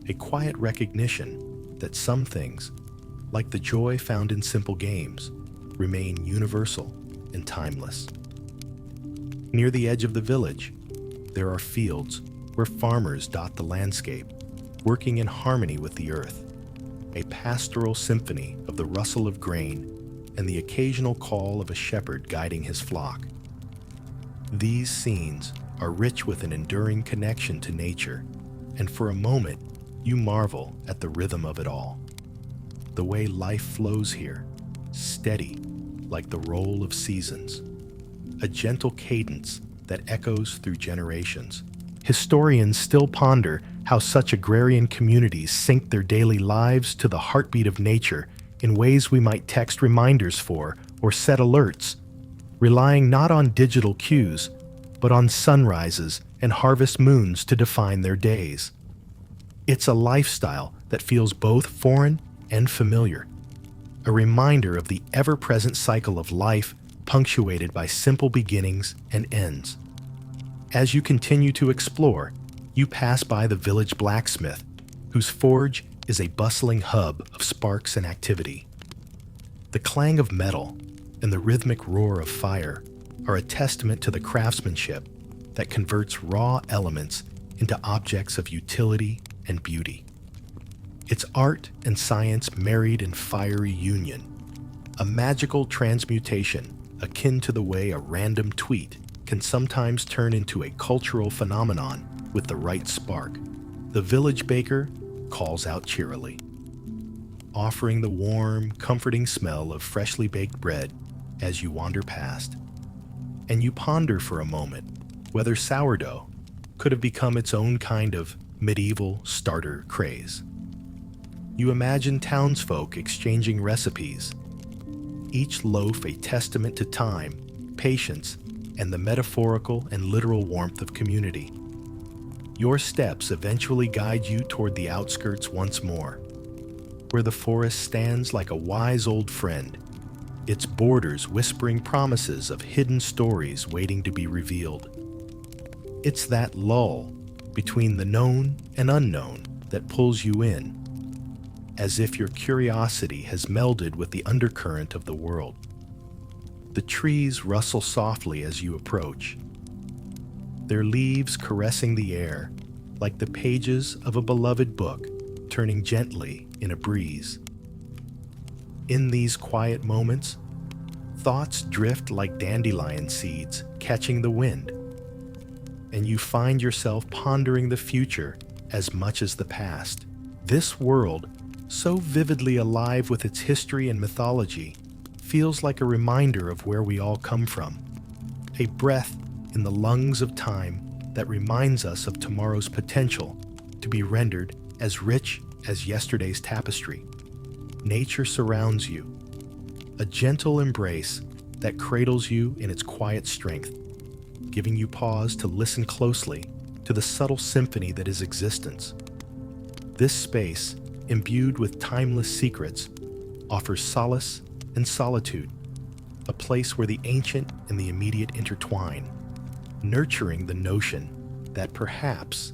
A quiet recognition that some things, like the joy found in simple games, remain universal and timeless. Near the edge of the village, there are fields where farmers dot the landscape, working in harmony with the earth, a pastoral symphony of the rustle of grain and the occasional call of a shepherd guiding his flock. These scenes are rich with an enduring connection to nature, and for a moment, you marvel at the rhythm of it all. The way life flows here, steady, like the roll of seasons, a gentle cadence that echoes through generations. Historians still ponder how such agrarian communities sync their daily lives to the heartbeat of nature in ways we might text reminders for or set alerts, relying not on digital cues, but on sunrises and harvest moons to define their days. It's a lifestyle that feels both foreign and familiar, a reminder of the ever-present cycle of life punctuated by simple beginnings and ends. As you continue to explore, you pass by the village blacksmith, whose forge is a bustling hub of sparks and activity. The clang of metal and the rhythmic roar of fire are a testament to the craftsmanship that converts raw elements into objects of utility and beauty. It's art and science married in fiery union, a magical transmutation akin to the way a random tweet can sometimes turn into a cultural phenomenon with the right spark. The village baker calls out cheerily, offering the warm, comforting smell of freshly baked bread as you wander past. And you ponder for a moment whether sourdough could have become its own kind of medieval starter craze. You imagine townsfolk exchanging recipes, each loaf a testament to time, patience, and the metaphorical and literal warmth of community. Your steps eventually guide you toward the outskirts once more, where the forest stands like a wise old friend, its borders whispering promises of hidden stories waiting to be revealed. It's that lull between the known and unknown that pulls you in, as if your curiosity has melded with the undercurrent of the world. The trees rustle softly as you approach, their leaves caressing the air like the pages of a beloved book turning gently in a breeze. In these quiet moments, thoughts drift like dandelion seeds catching the wind, and you find yourself pondering the future as much as the past. This world, so vividly alive with its history and mythology, feels like a reminder of where we all come from, a breath in the lungs of time that reminds us of tomorrow's potential to be rendered as rich as yesterday's tapestry. Nature surrounds you, a gentle embrace that cradles you in its quiet strength, giving you pause to listen closely to the subtle symphony that is existence. This space, imbued with timeless secrets, offers solace and solitude, a place where the ancient and the immediate intertwine, nurturing the notion that perhaps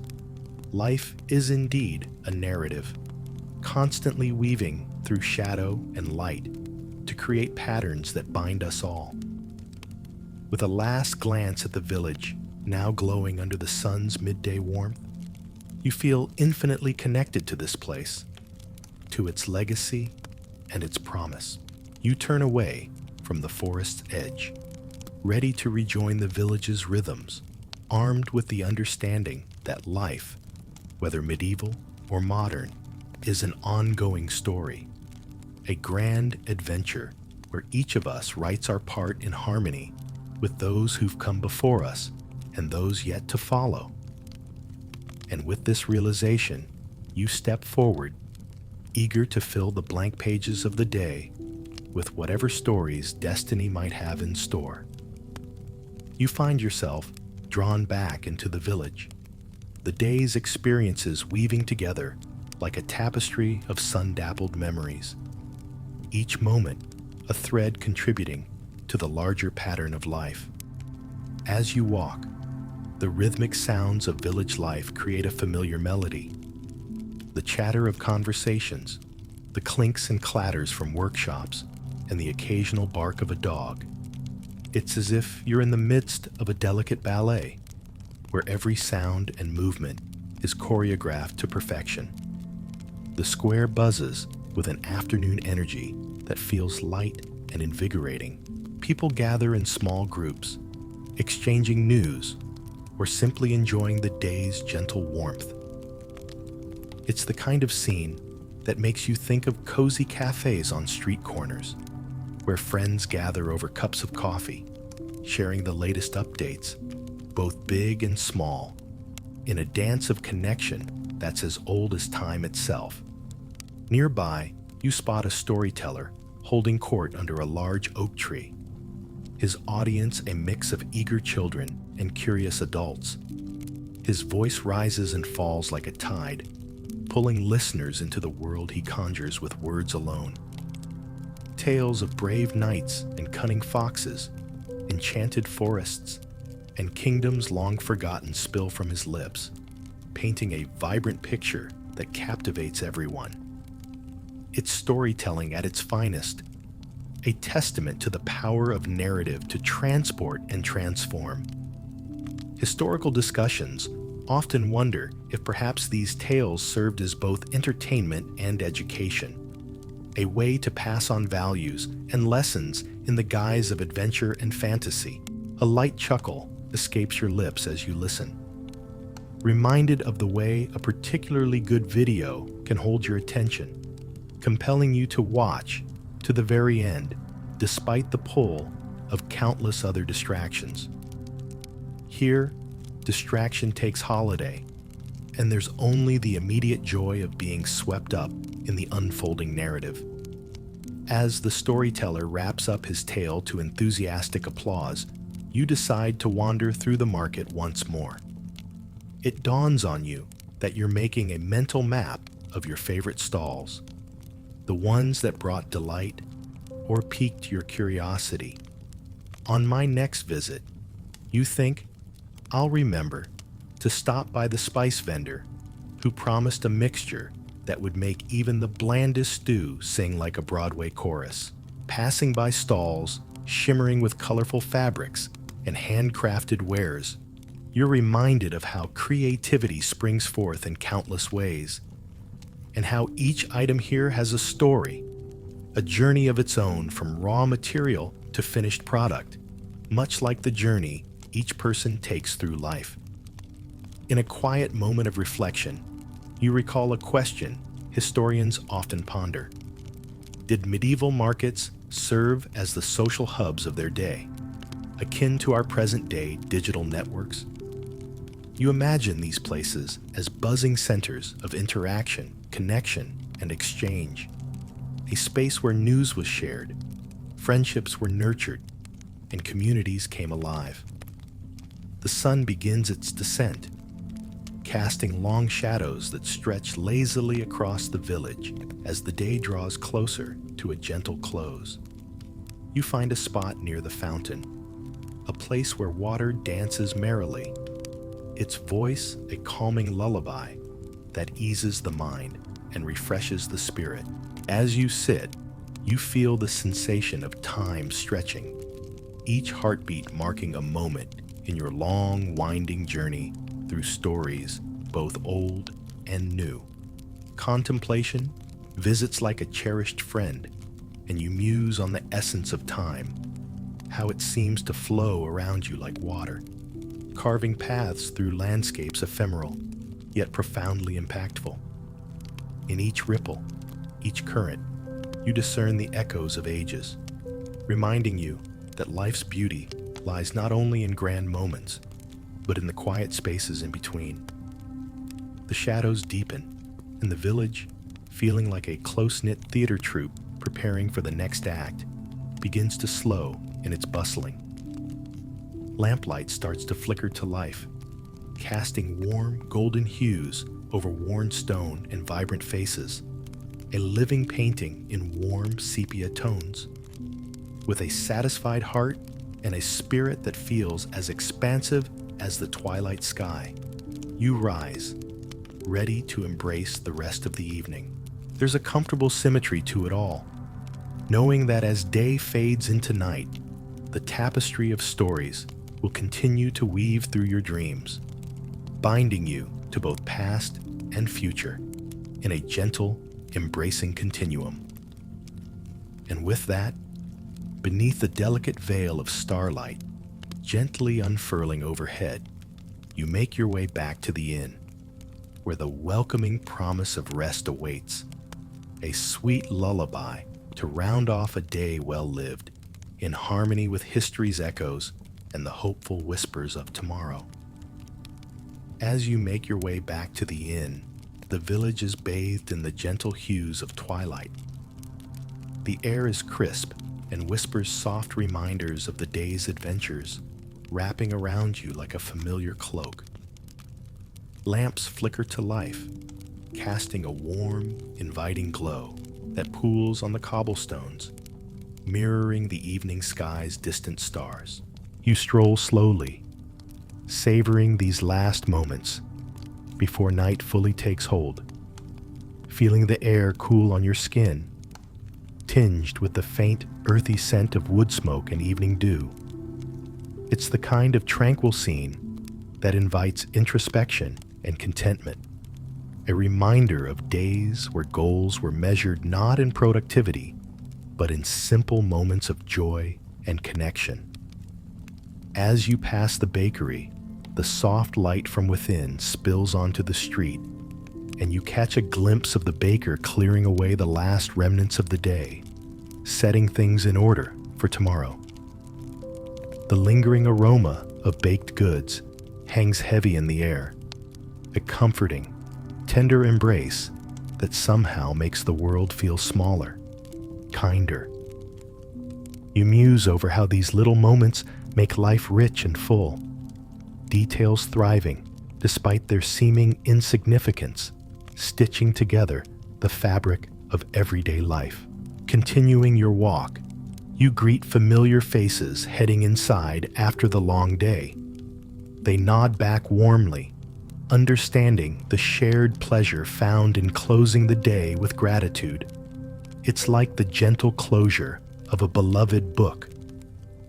life is indeed a narrative, constantly weaving through shadow and light to create patterns that bind us all. With a last glance at the village, now glowing under the sun's midday warmth, you feel infinitely connected to this place, to its legacy and its promise. You turn away from the forest's edge, ready to rejoin the village's rhythms, armed with the understanding that life, whether medieval or modern, is an ongoing story, a grand adventure where each of us writes our part in harmony with those who've come before us and those yet to follow. And with this realization, you step forward, eager to fill the blank pages of the day with whatever stories destiny might have in store. You find yourself drawn back into the village, the day's experiences weaving together like a tapestry of sun-dappled memories, each moment a thread contributing to the larger pattern of life. As you walk, the rhythmic sounds of village life create a familiar melody. The chatter of conversations, the clinks and clatters from workshops, and the occasional bark of a dog. It's as if you're in the midst of a delicate ballet, where every sound and movement is choreographed to perfection. The square buzzes with an afternoon energy that feels light and invigorating. People gather in small groups, exchanging news or simply enjoying the day's gentle warmth. It's the kind of scene that makes you think of cozy cafes on street corners, where friends gather over cups of coffee, sharing the latest updates, both big and small, in a dance of connection that's as old as time itself. Nearby, you spot a storyteller holding court under a large oak tree, his audience a mix of eager children and curious adults. His voice rises and falls like a tide, pulling listeners into the world he conjures with words alone. Tales of brave knights and cunning foxes, enchanted forests, and kingdoms long forgotten spill from his lips, painting a vibrant picture that captivates everyone. It's storytelling at its finest, a testament to the power of narrative to transport and transform. Historical discussions often wonder if perhaps these tales served as both entertainment and education, a way to pass on values and lessons in the guise of adventure and fantasy. A light chuckle escapes your lips as you listen. Reminded of the way a particularly good video can hold your attention, compelling you to watch to the very end, despite the pull of countless other distractions. Here, distraction takes holiday, and there's only the immediate joy of being swept up in the unfolding narrative. As the storyteller wraps up his tale to enthusiastic applause, you decide to wander through the market once more. It dawns on you that you're making a mental map of your favorite stalls, the ones that brought delight or piqued your curiosity. On my next visit, you think, I'll remember to stop by the spice vendor who promised a mixture that would make even the blandest stew sing like a Broadway chorus. Passing by stalls shimmering with colorful fabrics and handcrafted wares, you're reminded of how creativity springs forth in countless ways, and how each item here has a story, a journey of its own from raw material to finished product, much like the journey each person takes through life. In a quiet moment of reflection, you recall a question historians often ponder. Did medieval markets serve as the social hubs of their day, akin to our present-day digital networks? You imagine these places as buzzing centers of interaction, connection, and exchange, a space where news was shared, friendships were nurtured, and communities came alive. The sun begins its descent, casting long shadows that stretch lazily across the village as the day draws closer to a gentle close. You find a spot near the fountain, a place where water dances merrily, its voice a calming lullaby that eases the mind and refreshes the spirit. As you sit, you feel the sensation of time stretching, each heartbeat marking a moment in your long, winding journey through stories both old and new. Contemplation visits like a cherished friend, and you muse on the essence of time, how it seems to flow around you like water, carving paths through landscapes ephemeral, yet profoundly impactful. In each ripple, each current, you discern the echoes of ages, reminding you that life's beauty lies not only in grand moments, but in the quiet spaces in between. The shadows deepen, and the village, feeling like a close-knit theater troupe preparing for the next act, begins to slow in its bustling. Lamplight starts to flicker to life, casting warm, golden hues over worn stone and vibrant faces, a living painting in warm sepia tones. With a satisfied heart and a spirit that feels as expansive as the twilight sky, you rise, ready to embrace the rest of the evening. There's a comfortable symmetry to it all, knowing that as day fades into night, the tapestry of stories will continue to weave through your dreams, binding you to both past and future in a gentle, embracing continuum. And with that, beneath the delicate veil of starlight gently unfurling overhead, you make your way back to the inn, where the welcoming promise of rest awaits, a sweet lullaby to round off a day well lived, in harmony with history's echoes and the hopeful whispers of tomorrow. As you make your way back to the inn, the village is bathed in the gentle hues of twilight. The air is crisp and whispers soft reminders of the day's adventures, wrapping around you like a familiar cloak. Lamps flicker to life, casting a warm, inviting glow that pools on the cobblestones, mirroring the evening sky's distant stars. You stroll slowly, savoring these last moments before night fully takes hold, feeling the air cool on your skin, tinged with the faint, earthy scent of wood smoke and evening dew. It's the kind of tranquil scene that invites introspection and contentment, a reminder of days where goals were measured not in productivity, but in simple moments of joy and connection. As you pass the bakery, the soft light from within spills onto the street, and you catch a glimpse of the baker clearing away the last remnants of the day, setting things in order for tomorrow. The lingering aroma of baked goods hangs heavy in the air, a comforting, tender embrace that somehow makes the world feel smaller, kinder. You muse over how these little moments make life rich and full, details thriving despite their seeming insignificance, stitching together the fabric of everyday life. Continuing your walk, you greet familiar faces heading inside after the long day. They nod back warmly, understanding the shared pleasure found in closing the day with gratitude. It's like the gentle closure of a beloved book,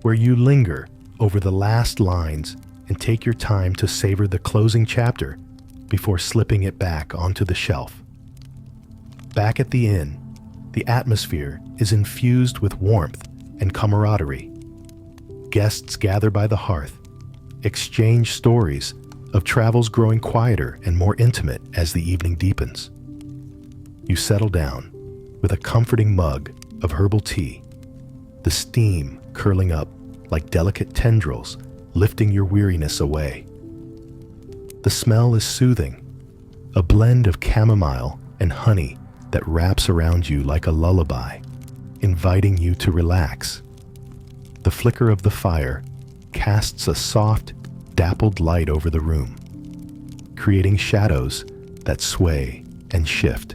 where you linger over the last lines and take your time to savor the closing chapter before slipping it back onto the shelf. Back at the inn, the atmosphere is infused with warmth and camaraderie. Guests gather by the hearth, exchange stories of travels growing quieter and more intimate as the evening deepens. You settle down with a comforting mug of herbal tea, the steam curling up like delicate tendrils, lifting your weariness away. The smell is soothing, a blend of chamomile and honey that wraps around you like a lullaby, inviting you to relax. The flicker of the fire casts a soft, dappled light over the room, creating shadows that sway and shift,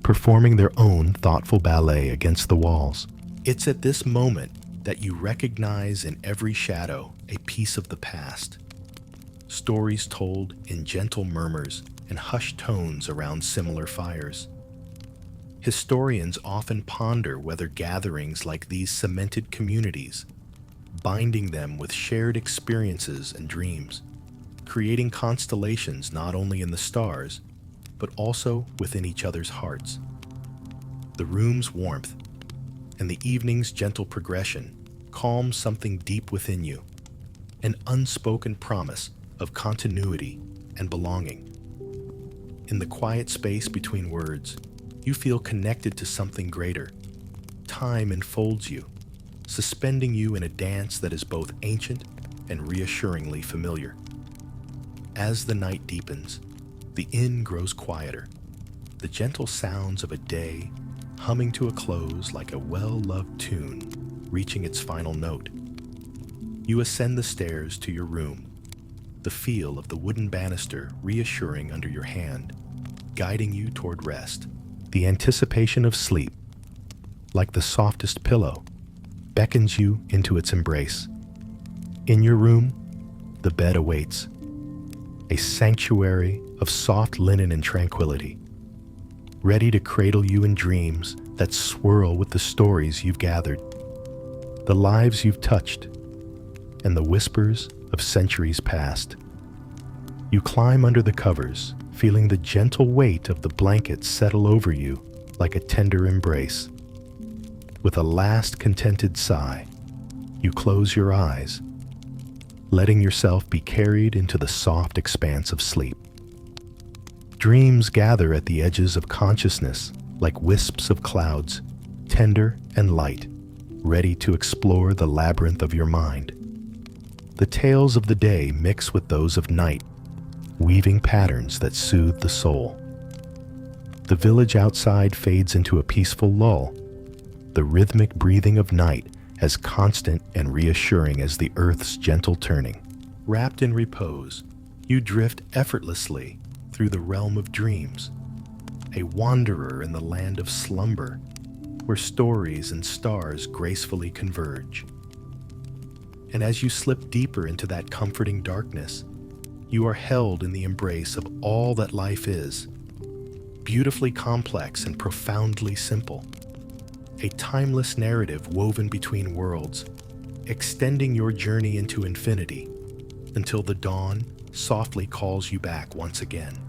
performing their own thoughtful ballet against the walls. It's at this moment that you recognize in every shadow a piece of the past. Stories told in gentle murmurs and hushed tones around similar fires. Historians often ponder whether gatherings like these cemented communities, binding them with shared experiences and dreams, creating constellations not only in the stars, but also within each other's hearts. The room's warmth and the evening's gentle progression calm something deep within you, an unspoken promise of continuity and belonging. In the quiet space between words, you feel connected to something greater. Time enfolds you, suspending you in a dance that is both ancient and reassuringly familiar. As the night deepens, the inn grows quieter, the gentle sounds of a day humming to a close like a well-loved tune reaching its final note. You ascend the stairs to your room, the feel of the wooden banister reassuring under your hand, guiding you toward rest. The anticipation of sleep, like the softest pillow, beckons you into its embrace. In your room, the bed awaits, a sanctuary of soft linen and tranquility, ready to cradle you in dreams that swirl with the stories you've gathered, the lives you've touched, and the whispers of centuries past. You climb under the covers, feeling the gentle weight of the blankets settle over you like a tender embrace. With a last contented sigh, you close your eyes, letting yourself be carried into the soft expanse of sleep. Dreams gather at the edges of consciousness like wisps of clouds, tender and light, ready to explore the labyrinth of your mind. The tales of the day mix with those of night, weaving patterns that soothe the soul. The village outside fades into a peaceful lull, the rhythmic breathing of night as constant and reassuring as the earth's gentle turning. Wrapped in repose, you drift effortlessly through the realm of dreams, a wanderer in the land of slumber, where stories and stars gracefully converge. And as you slip deeper into that comforting darkness, you are held in the embrace of all that life is, beautifully complex and profoundly simple, a timeless narrative woven between worlds, extending your journey into infinity until the dawn softly calls you back once again.